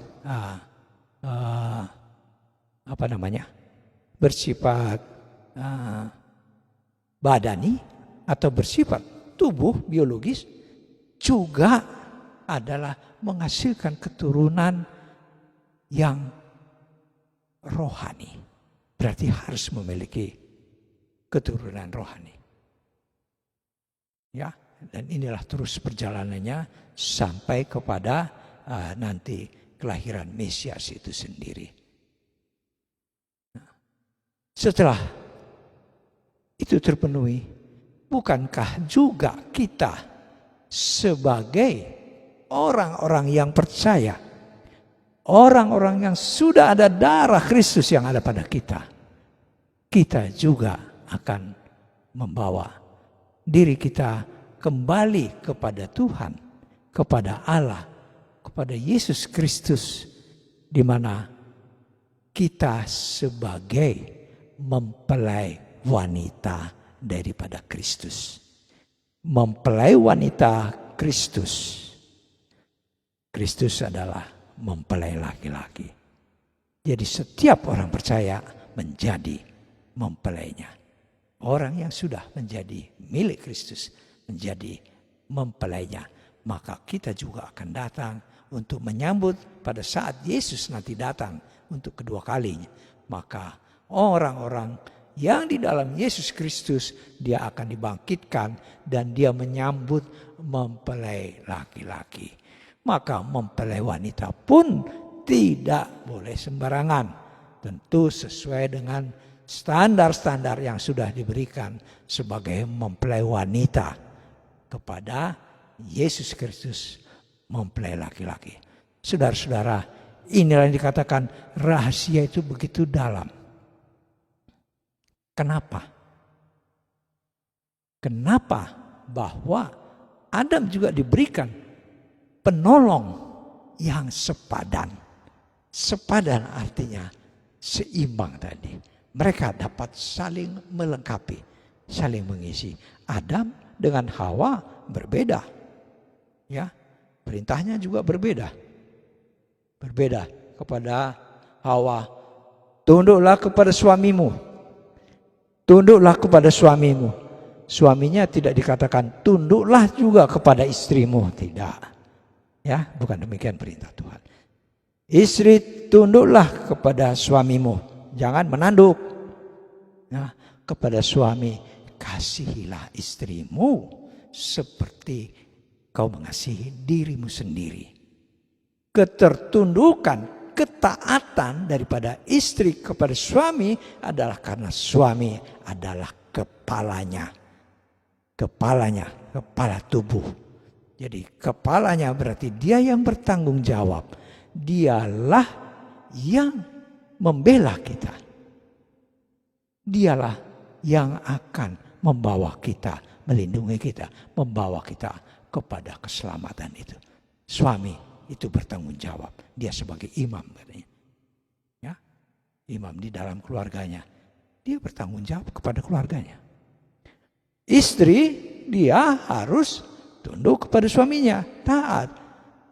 [SPEAKER 4] bersifat badani atau bersifat tubuh biologis, juga adalah menghasilkan keturunan yang rohani. Berarti harus memiliki keturunan rohani. Ya, dan inilah terus perjalanannya sampai kepada nanti kelahiran Mesias itu sendiri. Setelah itu terpenuhi, bukankah juga kita sebagai orang-orang yang percaya, orang-orang yang sudah ada darah Kristus yang ada pada kita, kita juga akan membawa diri kita kembali kepada Tuhan, kepada Allah, kepada Yesus Kristus, di mana kita sebagai mempelai wanita daripada Kristus. Mempelai wanita Kristus. Kristus adalah mempelai laki-laki. Jadi setiap orang percaya menjadi mempelainya. Orang yang sudah menjadi milik Kristus, menjadi mempelainya, maka kita juga akan datang untuk menyambut pada saat Yesus nanti datang untuk kedua kalinya. Maka orang-orang yang di dalam Yesus Kristus, dia akan dibangkitkan dan dia menyambut mempelai laki-laki. Maka mempelai wanita pun tidak boleh sembarangan. Tentu sesuai dengan standar-standar yang sudah diberikan sebagai mempelai wanita kepada Yesus Kristus, mempelai laki-laki. Saudara-saudara, inilah yang dikatakan rahasia itu begitu dalam. Kenapa? Kenapa bahwa Adam juga diberikan penolong yang sepadan. Sepadan artinya seimbang tadi. Mereka dapat saling melengkapi, saling mengisi. Adam dengan Hawa berbeda. Ya, perintahnya juga berbeda. Berbeda kepada Hawa. Tunduklah kepada suamimu. Tunduklah kepada suamimu. Suaminya tidak dikatakan tunduklah juga kepada istrimu. Tidak. Ya, bukan demikian perintah Tuhan. Istri, tunduklah kepada suamimu. Jangan menanduk. Ya, kepada suami, kasihilah istrimu seperti kau mengasihi dirimu sendiri. Ketertundukan, ketaatan daripada istri kepada suami adalah karena suami adalah kepalanya. Kepalanya, kepala tubuh. Jadi kepalanya berarti dia yang bertanggung jawab. Dialah yang membela kita. Dialah yang akan membawa kita, melindungi kita, membawa kita kepada keselamatan itu. Suami itu bertanggung jawab. Dia sebagai imam katanya. Ya, imam di dalam keluarganya. Dia bertanggung jawab kepada keluarganya. Istri, dia harus tunduk kepada suaminya, taat.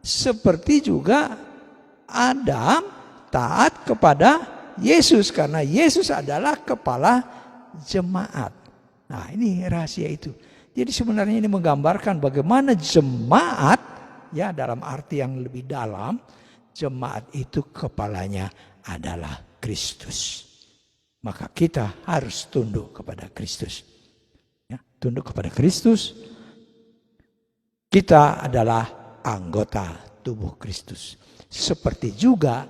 [SPEAKER 4] Seperti juga Adam taat kepada Yesus karena Yesus adalah kepala jemaat. Nah, ini rahasia itu. Jadi sebenarnya ini menggambarkan bagaimana jemaat, ya dalam arti yang lebih dalam, jemaat itu kepalanya adalah Kristus. Maka kita harus tunduk kepada Kristus. Ya, tunduk kepada Kristus. Kita adalah anggota tubuh Kristus. Seperti juga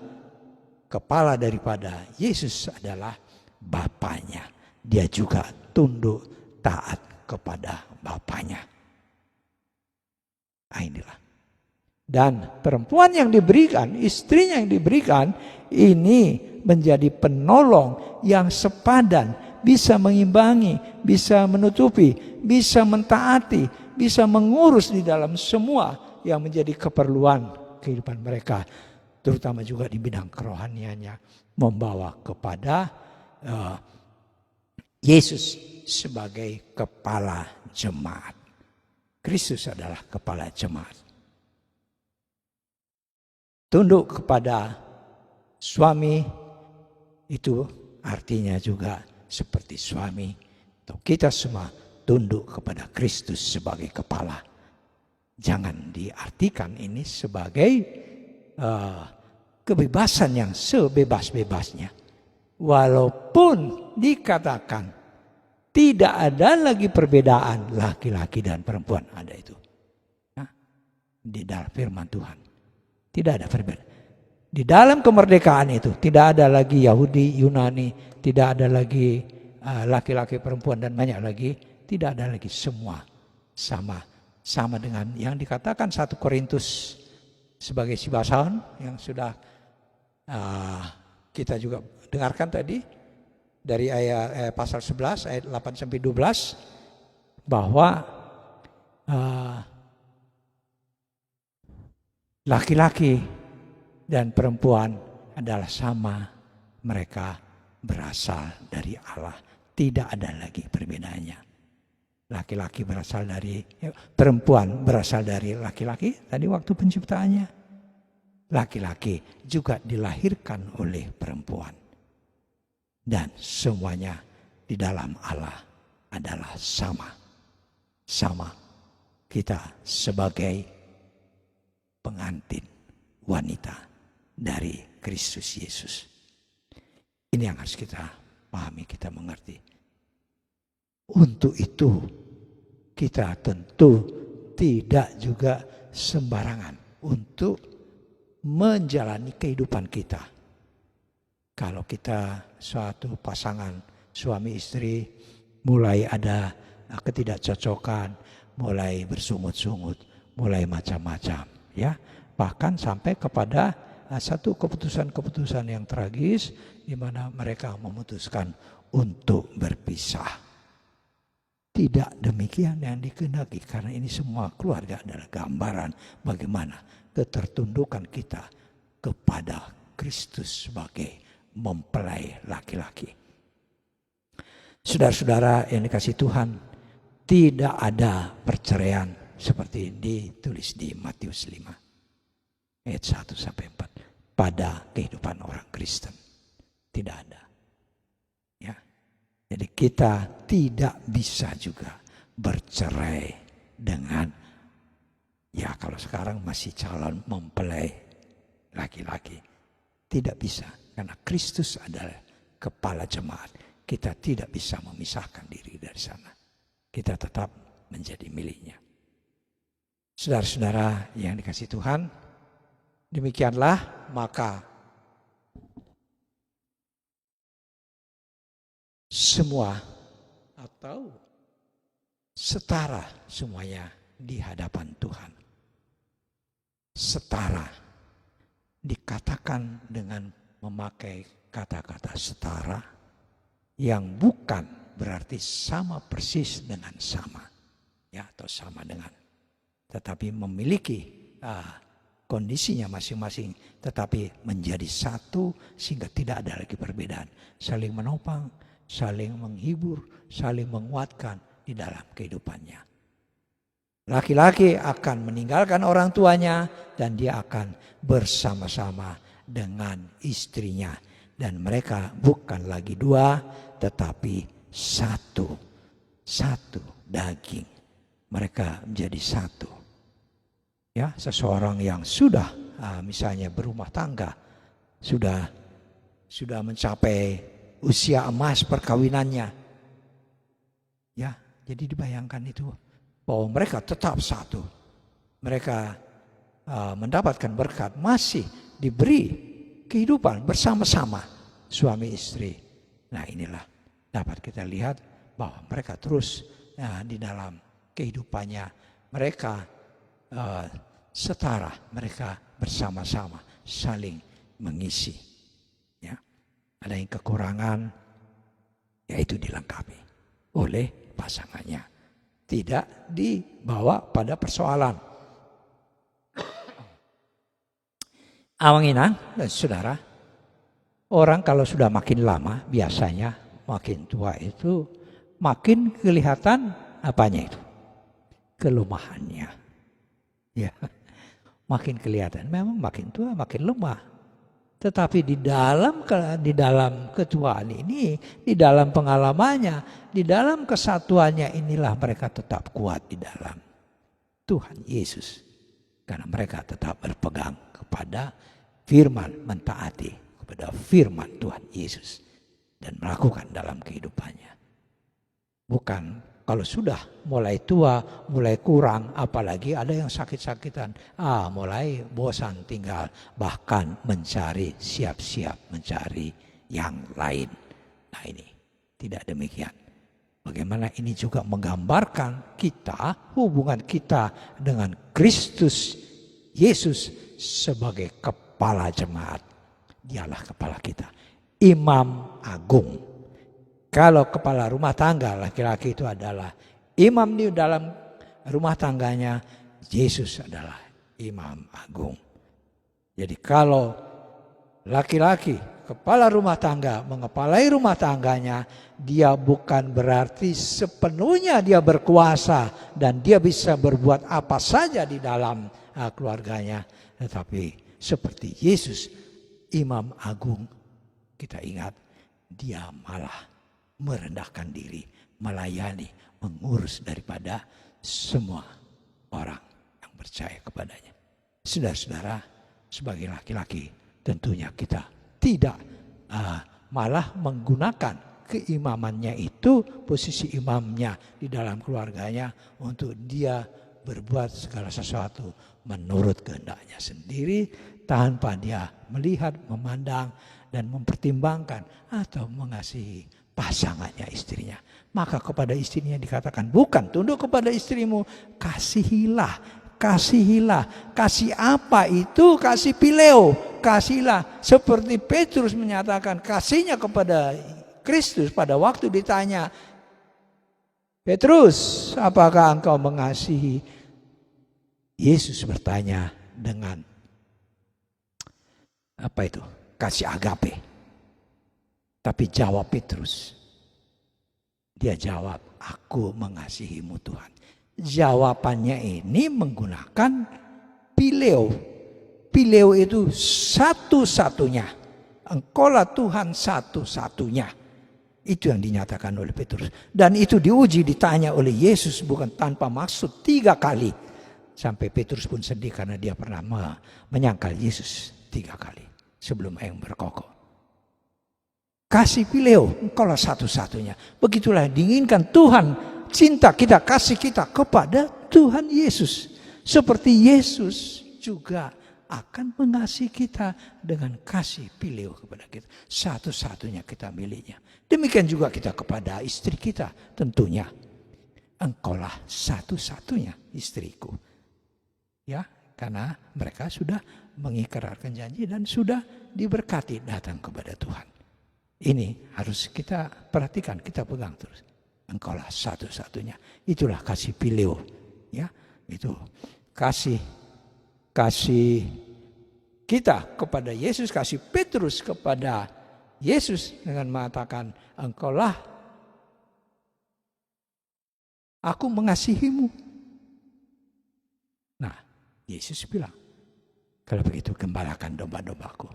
[SPEAKER 4] kepala daripada Yesus adalah Bapaknya. Dia juga tunduk taat kepada Bapaknya. Nah, inilah. Dan perempuan yang diberikan, istrinya yang diberikan, ini menjadi penolong yang sepadan, bisa mengimbangi, bisa menutupi, bisa mentaati, bisa mengurus di dalam semua yang menjadi keperluan kehidupan mereka, terutama juga di bidang kerohaniannya, membawa kepada Yesus sebagai kepala jemaat. Kristus adalah kepala jemaat. Tunduk kepada suami itu artinya juga seperti suami. Atau kita semua tunduk kepada Kristus sebagai kepala. Jangan diartikan ini sebagai kebebasan yang sebebas-bebasnya. Walaupun dikatakan tidak ada lagi perbedaan laki-laki dan perempuan, ada itu. Nah, di dalam firman Tuhan tidak ada perbedaan. Di dalam kemerdekaan itu tidak ada lagi Yahudi, Yunani, tidak ada lagi laki-laki, perempuan dan banyak lagi, tidak ada lagi, semua sama dengan yang dikatakan 1 Korintus sebagai si basahan yang sudah kita juga dengarkan tadi dari ayat pasal 11 ayat 8 sampai 12 bahwa laki-laki dan perempuan adalah sama, mereka berasal dari Allah, tidak ada lagi perbedaannya. Laki-laki berasal dari perempuan, berasal dari laki-laki tadi waktu penciptaannya. Laki-laki juga dilahirkan oleh perempuan. Dan semuanya di dalam Allah adalah sama. Sama. Kita sebagai pengantin wanita dari Kristus Yesus. Ini yang harus kita pahami, kita mengerti. Untuk itu kita tentu tidak juga sembarangan untuk menjalani kehidupan kita. Kalau kita suatu pasangan suami istri mulai ada ketidakcocokan, mulai bersungut-sungut, mulai macam-macam, ya, bahkan sampai kepada satu keputusan-keputusan yang tragis di mana mereka memutuskan untuk berpisah. Tidak demikian yang dikehendaki, karena ini semua keluarga adalah gambaran bagaimana ketertundukan kita kepada Kristus sebagai mempelai laki-laki. Saudara-saudara yang dikasihi Tuhan, tidak ada perceraian seperti ditulis di Matius 5 ayat 1 sampai 4 pada kehidupan orang Kristen. Tidak ada. Ya. Jadi kita tidak bisa juga bercerai dengan, ya kalau sekarang masih calon mempelai laki-laki. Tidak bisa, karena Kristus adalah kepala jemaat. Kita tidak bisa memisahkan diri dari sana. Kita tetap menjadi miliknya. Saudara-saudara yang dikasihi Tuhan, demikianlah maka semua atau setara semuanya di hadapan Tuhan. Setara dikatakan dengan memakai kata-kata setara yang bukan berarti sama persis dengan sama, ya, atau sama dengan, tetapi memiliki kondisinya masing-masing, tetapi menjadi satu sehingga tidak ada lagi perbedaan, saling menopang, saling menghibur, saling menguatkan di dalam kehidupannya. Laki-laki akan meninggalkan orang tuanya dan dia akan bersama-sama dengan istrinya. Dan mereka bukan lagi dua tetapi satu. Satu daging. Mereka menjadi satu. Ya, seseorang yang sudah misalnya berumah tangga, sudah mencapai usia emas perkawinannya. Ya, jadi dibayangkan itu bahwa mereka tetap satu. Mereka mendapatkan berkat, masih diberi kehidupan bersama-sama suami istri. Nah, inilah dapat kita lihat bahwa mereka terus di dalam kehidupannya mereka setara, mereka bersama-sama saling mengisi. Ya, ada yang kekurangan, yaitu dilengkapi oleh pasangannya. Tidak dibawa pada persoalan. Awang inang dan saudara, orang kalau sudah makin lama biasanya makin tua itu makin kelihatan apanya itu? Kelemahannya. Ya. Makin kelihatan, memang makin tua makin lemah. Tetapi di dalam ketuaan ini, di dalam pengalamannya, di dalam kesatuannya inilah mereka tetap kuat di dalam Tuhan Yesus. Karena mereka tetap berpegang kepada firman, mentaati kepada firman Tuhan Yesus. Dan melakukan dalam kehidupannya. Bukan kalau sudah mulai tua, mulai kurang, apalagi ada yang sakit-sakitan. Mulai bosan tinggal, bahkan siap-siap mencari yang lain. Nah ini, tidak demikian. Bagaimana ini juga menggambarkan kita, hubungan kita dengan Kristus Yesus sebagai kepala jemaat. Dialah kepala kita, Imam Agung. Kalau kepala rumah tangga laki-laki itu adalah imam di dalam rumah tangganya, Yesus adalah Imam Agung. Jadi kalau laki-laki kepala rumah tangga mengepalai rumah tangganya, dia bukan berarti sepenuhnya dia berkuasa dan dia bisa berbuat apa saja di dalam keluarganya. Tetapi seperti Yesus, Imam Agung, kita ingat dia malah merendahkan diri, melayani, mengurus daripada semua orang yang percaya kepadanya. Saudara-saudara, sebagai laki-laki tentunya kita tidak malah menggunakan keimamannya itu, posisi imamnya di dalam keluarganya untuk dia berbuat segala sesuatu menurut kehendaknya sendiri tanpa dia melihat, memandang dan mempertimbangkan atau mengasihi pasangannya, istrinya. Maka kepada istrinya dikatakan, bukan tunduk kepada istrimu, kasihilah. Kasih apa itu? Kasih pileo, kasihlah. Seperti Petrus menyatakan kasihnya kepada Kristus pada waktu ditanya, Petrus, apakah engkau mengasihi? Yesus bertanya dengan apa itu? Kasih agape. Tapi jawab Petrus. Dia jawab, aku mengasihimu Tuhan. Jawabannya ini menggunakan pileo. Pileo itu satu-satunya. Engkaulah Tuhan satu-satunya. Itu yang dinyatakan oleh Petrus. Dan itu diuji, ditanya oleh Yesus bukan tanpa maksud 3 kali. Sampai Petrus pun sedih karena dia pernah menyangkal Yesus 3 kali sebelum yang berkokok. Kasih pileo, engkaulah satu-satunya. Begitulah diinginkan Tuhan, cinta kita, kasih kita kepada Tuhan Yesus. Seperti Yesus juga akan mengasihi kita dengan kasih pileo kepada kita. Satu-satunya kita miliknya. Demikian juga kita kepada istri kita tentunya. Engkaulah satu-satunya istriku. Ya, karena mereka sudah mengikrarkan janji dan sudah diberkati datang kepada Tuhan. Ini harus kita perhatikan, kita pegang terus. Engkaulah satu-satunya. Itulah kasih pileo. Ya, itu kasih kita kepada Yesus, kasih Petrus kepada Yesus dengan mengatakan, engkaulah, aku mengasihimu. Nah, Yesus bilang, kalau begitu gembalakan domba-dombaku.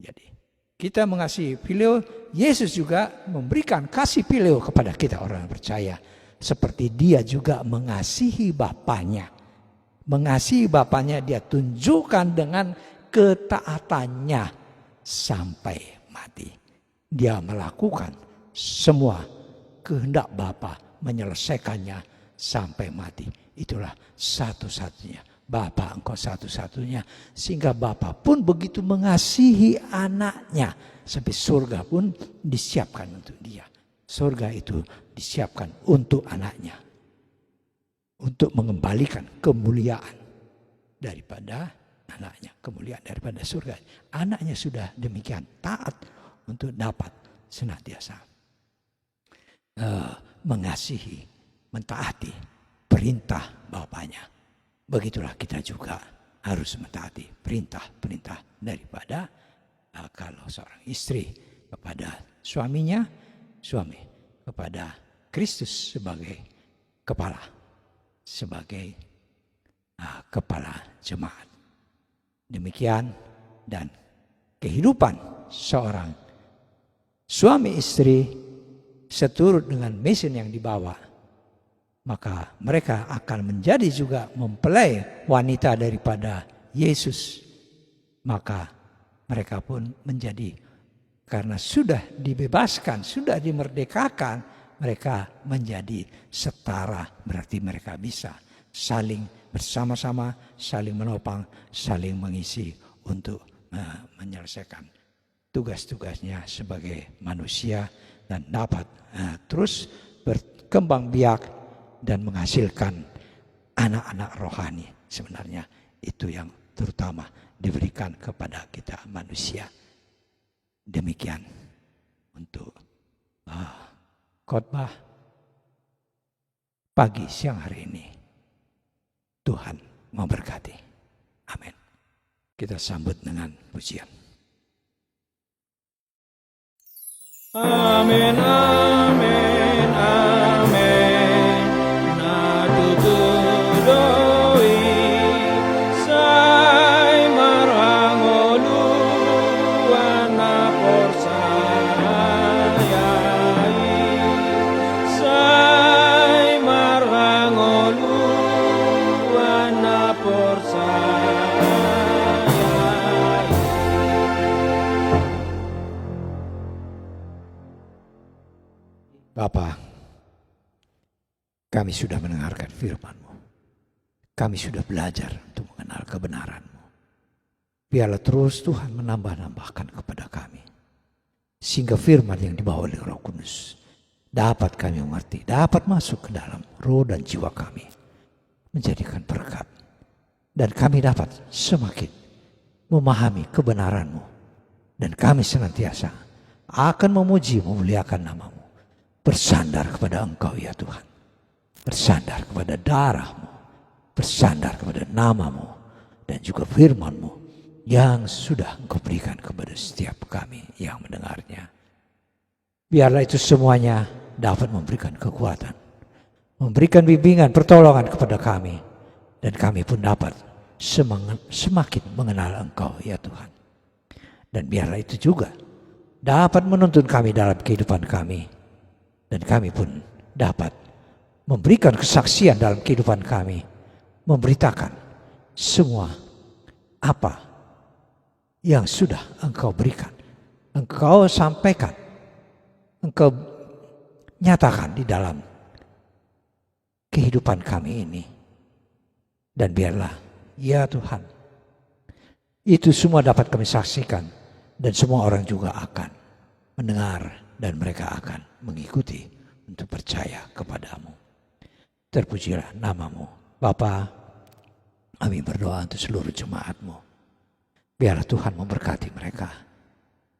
[SPEAKER 4] Jadi kita mengasihi pileo, Yesus juga memberikan kasih pileo kepada kita orang yang percaya. Seperti dia juga mengasihi Bapaknya. Mengasihi Bapaknya dia tunjukkan dengan ketaatannya sampai mati. Dia melakukan semua kehendak Bapa, menyelesaikannya sampai mati. Itulah satu-satunya. Bapa engkau satu-satunya. Sehingga Bapa pun begitu mengasihi anaknya. Sampai surga pun disiapkan untuk dia. Surga itu disiapkan untuk anaknya. Untuk mengembalikan kemuliaan daripada anaknya. Kemuliaan daripada surga. Anaknya sudah demikian taat untuk dapat senantiasa mengasihi, mentaati perintah Bapaknya. Begitulah kita juga harus mentaati perintah-perintah daripada kalau seorang istri kepada suaminya, suami kepada Kristus sebagai kepala, sebagai kepala jemaat. Demikian, dan kehidupan seorang suami istri seturut dengan mission yang dibawa, maka mereka akan menjadi juga mempelai wanita daripada Yesus. Maka mereka pun menjadi, karena sudah dibebaskan, sudah dimerdekakan, mereka menjadi setara. Berarti mereka bisa saling bersama-sama, saling menopang, saling mengisi untuk menyelesaikan tugas-tugasnya sebagai manusia dan dapat terus berkembang biak dan menghasilkan anak-anak rohani. Sebenarnya itu yang terutama diberikan kepada kita manusia. Demikian untuk khotbah pagi siang hari ini. Tuhan memberkati. Amin. Kita sambut dengan pujian.
[SPEAKER 1] Amin, amin, amin. Natutudoi sai marangolu wana porsayai. Sai marangolu wana porsayai.
[SPEAKER 4] Bapa, kami sudah mendengarkan firman-Mu. Kami sudah belajar untuk mengenal kebenaran-Mu. Biarlah terus Tuhan menambah-nambahkan kepada kami. Sehingga firman yang dibawa oleh Roh Kudus dapat kami mengerti, dapat masuk ke dalam roh dan jiwa kami. Menjadikan berkat. Dan kami dapat semakin memahami kebenaran-Mu. Dan kami senantiasa akan memuji, memuliakan nama-Mu. Bersandar kepada Engkau ya Tuhan. Bersandar kepada darah-Mu. Bersandar kepada nama-Mu. Dan juga firman-Mu yang sudah Engkau berikan kepada setiap kami yang mendengarnya. Biarlah itu semuanya dapat memberikan kekuatan. Memberikan bimbingan, pertolongan kepada kami. Dan kami pun dapat semakin mengenal Engkau ya Tuhan. Dan biarlah itu juga dapat menuntun kami dalam kehidupan kami. Dan kami pun dapat memberikan kesaksian dalam kehidupan kami. Memberitakan semua apa yang sudah Engkau berikan. Engkau sampaikan. Engkau nyatakan di dalam kehidupan kami ini. Dan biarlah ya Tuhan, itu semua dapat kami saksikan. Dan semua orang juga akan mendengar. Dan mereka akan mengikuti untuk percaya kepadamu. Terpujilah nama-Mu. Bapa, kami berdoa untuk seluruh jemaat-Mu. Biarlah Tuhan memberkati mereka.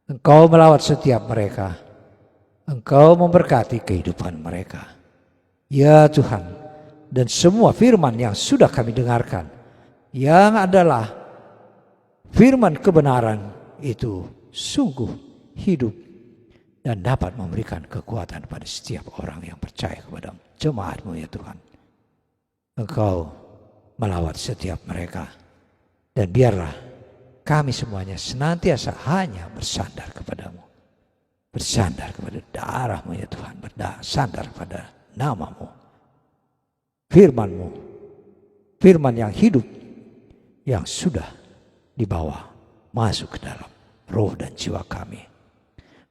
[SPEAKER 4] Engkau melawat setiap mereka. Engkau memberkati kehidupan mereka. Ya Tuhan, dan semua firman yang sudah kami dengarkan, yang adalah firman kebenaran itu sungguh hidup. Dan dapat memberikan kekuatan pada setiap orang yang percaya kepada jemaat-Mu ya Tuhan. Engkau melawat setiap mereka. Dan biarlah kami semuanya senantiasa hanya bersandar kepada-Mu. Bersandar kepada darah-Mu ya Tuhan. Bersandar kepada nama-Mu. Firman-Mu. Firman yang hidup. Yang sudah dibawa masuk ke dalam roh dan jiwa kami.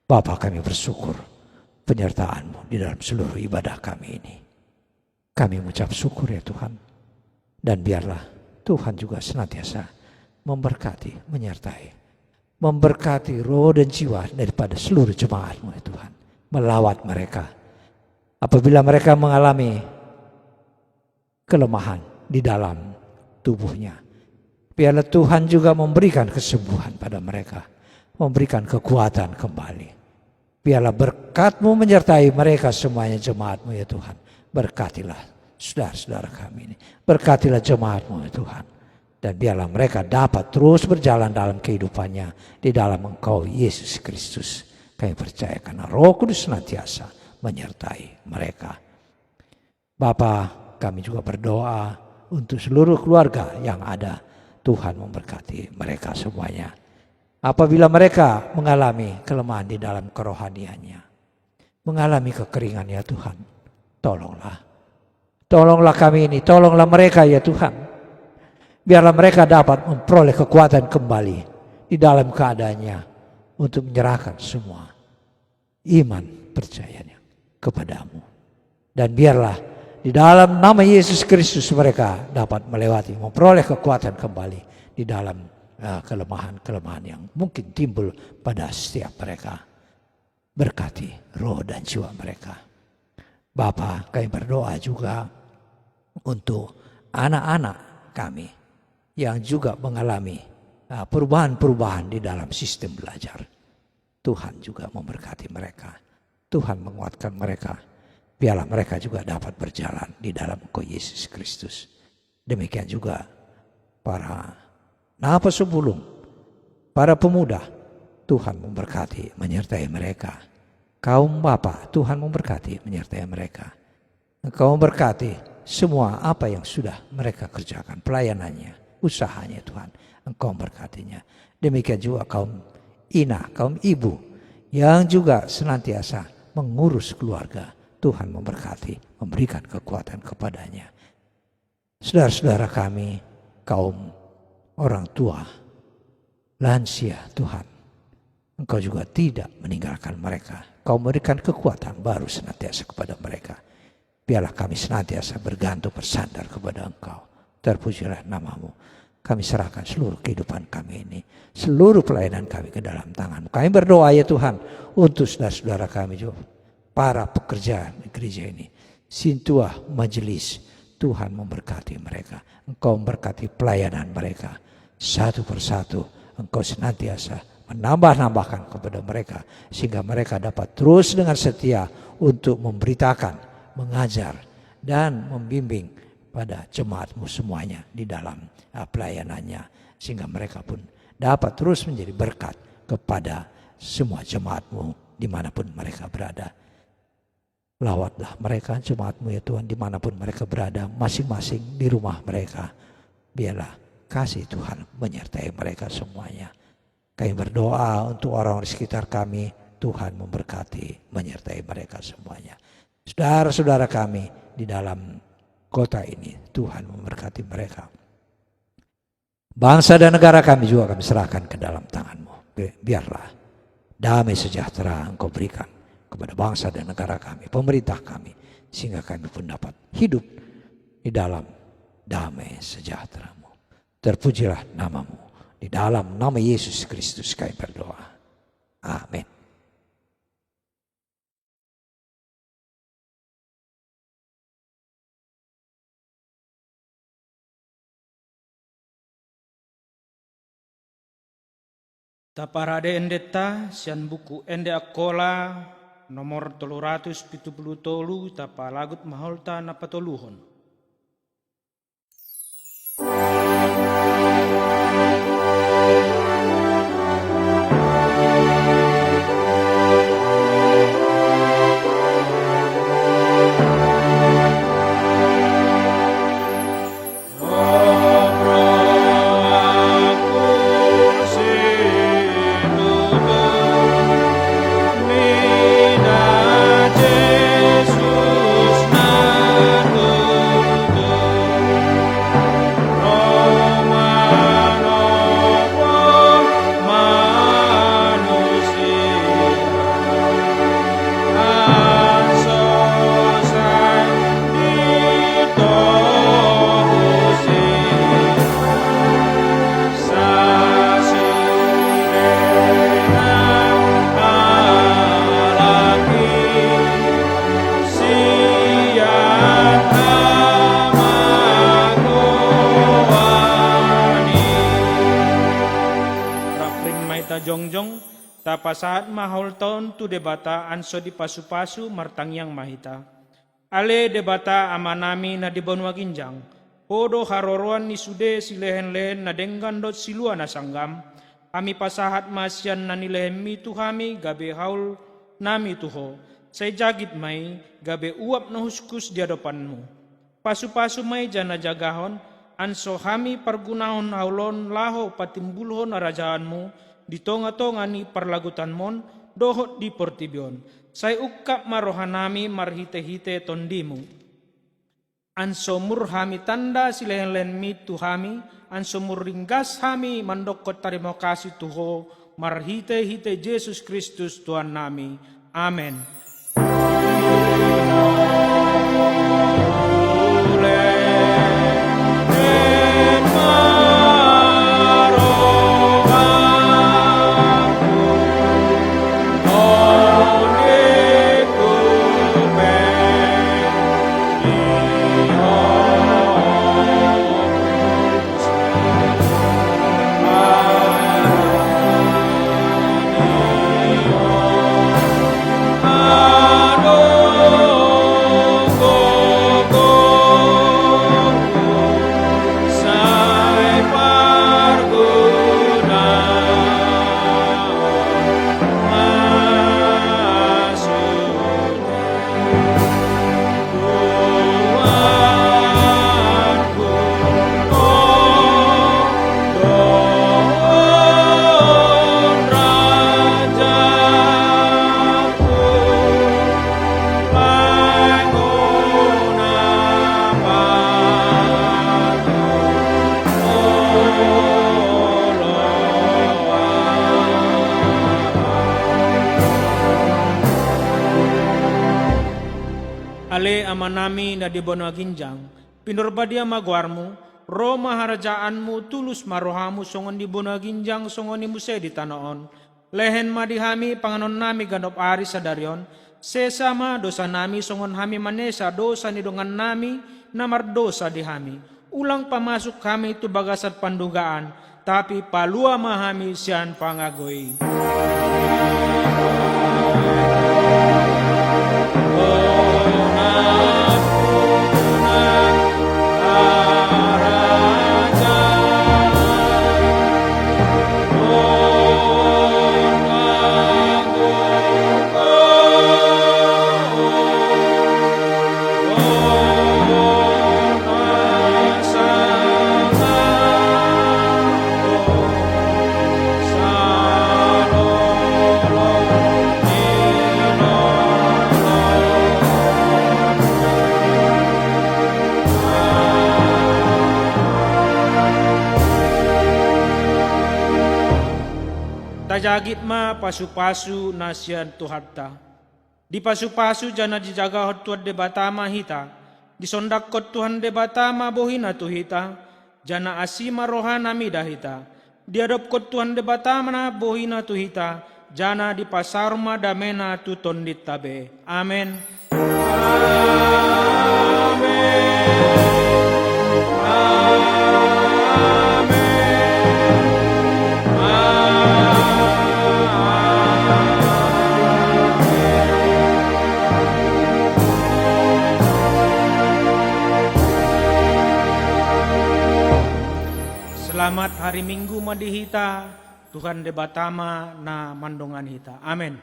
[SPEAKER 4] Bapa, kami bersyukur penyertaan-Mu di dalam seluruh ibadah kami ini. Kami mengucap syukur ya Tuhan. Dan biarlah Tuhan juga senantiasa memberkati, menyertai. Memberkati roh dan jiwa daripada seluruh jemaat-Mu ya Tuhan. Melawat mereka. Apabila mereka mengalami kelemahan di dalam tubuhnya. Biarlah Tuhan juga memberikan kesembuhan pada mereka. Memberikan kekuatan kembali. Biarlah berkat-Mu menyertai mereka semuanya jemaat-Mu ya Tuhan. Berkatilah saudara-saudara kami ini. Berkatilah jemaat-Mu ya Tuhan. Dan biarlah mereka dapat terus berjalan dalam kehidupannya. Di dalam Engkau Yesus Kristus. Kami percaya karena Roh Kudus senantiasa menyertai mereka. Bapa, kami juga berdoa untuk seluruh keluarga yang ada. Tuhan memberkati mereka semuanya. Apabila mereka mengalami kelemahan di dalam kerohaniannya, mengalami kekeringan ya Tuhan, tolonglah. Tolonglah kami ini, tolonglah mereka ya Tuhan. Biarlah mereka dapat memperoleh kekuatan kembali di dalam keadaannya untuk menyerahkan semua iman percayanya kepadamu. Dan biarlah di dalam nama Yesus Kristus mereka dapat melewati, memperoleh kekuatan kembali di dalam kelemahan-kelemahan yang mungkin timbul pada setiap mereka. Berkati roh dan jiwa mereka. Bapa, kami berdoa juga untuk anak-anak kami yang juga mengalami perubahan-perubahan di dalam sistem belajar. Tuhan juga memberkati mereka. Tuhan menguatkan mereka. Biarlah mereka juga dapat berjalan di dalam Engkau Yesus Kristus. Demikian juga para napas sebelum, para pemuda, Tuhan memberkati, menyertai mereka. Kaum bapa, Tuhan memberkati, menyertai mereka. Engkau memberkati semua apa yang sudah mereka kerjakan, pelayanannya, usahanya Tuhan. Engkau memberkatinya. Demikian juga kaum ina, kaum ibu yang juga senantiasa mengurus keluarga. Tuhan memberkati, memberikan kekuatan kepadanya. Saudara-saudara kami, kaum orang tua, lansia Tuhan, Engkau juga tidak meninggalkan mereka. Kau memberikan kekuatan baru senantiasa kepada mereka. Biarlah kami senantiasa bergantung bersandar kepada Engkau. Terpujilah namamu. Kami serahkan seluruh kehidupan kami ini, seluruh pelayanan kami ke dalam tangan-Mu. Kami berdoa ya Tuhan untuk saudara-saudara kami juga, para pekerja di gereja ini. Sintuah majelis, Tuhan memberkati mereka. Engkau memberkati pelayanan mereka. Satu persatu Engkau senantiasa menambah-nambahkan kepada mereka. Sehingga mereka dapat terus dengan setia untuk memberitakan, mengajar, dan membimbing pada jemaat-Mu semuanya di dalam pelayanannya. Sehingga mereka pun dapat terus menjadi berkat kepada semua jemaat-Mu dimanapun mereka berada. Lawatlah mereka, jemaat-Mu ya Tuhan, dimanapun mereka berada, masing-masing di rumah mereka. Biarlah kasih Tuhan menyertai mereka semuanya. Kami berdoa untuk orang di sekitar kami, Tuhan memberkati, menyertai mereka semuanya. Saudara-saudara kami di dalam kota ini, Tuhan memberkati mereka. Bangsa dan negara kami juga kami serahkan ke dalam tangan-Mu. Biarlah damai sejahtera Engkau berikan kepada bangsa dan negara kami, pemerintah kami, sehingga kami pun dapat hidup di dalam damai sejahtera-Mu. Terpujilah nama-Mu. Di dalam nama Yesus Kristus kami berdoa. Amin.
[SPEAKER 5] Taparade endeta sian buku ende akola nomor 373 tapa lagut maholta napatoluhon. Jongjong tapasahat mahol taon tu debata anso di pasu-pasu martang yang mahita. Ale debata amanami na di Banua Ginjang. Podo haroroan ni sude silehen-lehen na denggan dot silua na sanggam. Kami pasahat masian na nilehemi tu kami gabe haul nami tuho. Say jagit may gabe uap na huskus di hadapanmu. Pasu-pasu may jana jagahon, anso kami pergunahon haulon laho patimbulhon arajaanmu, di tonga-tonga ni parlagutan mon, dohot di portibion. Say ukap marohan nami marhite-hite tondimu. Anso murhami tanda silehen-lehen mi tuhami, anso murringgas hami mandokot tarimo kasih tuho, marhite-hite Yesus Kristus Tuhan nami. Amen. Ale amanami na di bono ginjang, pinurbadia magwarmu, ro maharajaanmu tulus marohamu songon di bono ginjang songon ni muse di tanaon. Lehen madihami panganon nami ganop ari sadarion, sesama dosa nami songon hami manesa dosa ni dongan nami namar dosa di hami. Ulang pamasuk kami tu bagasat pandugaan, tapi palua mahami sian pangagoi. Tajagit ma pasu-pasu nasian tuhatta. Di pasu-pasu jana dijaga hot tuat de batama hita. Di sondak kot Tuhan de batama bohina tuhita. Jana asima rohana midahita. Di adop kot Tuhan de batama na bohina tuhita. Jana di pasarma damena tu tondit tabe. Amen. Selamat hari Minggu madihita, Tuhan de batama na mandongan hita. Amin.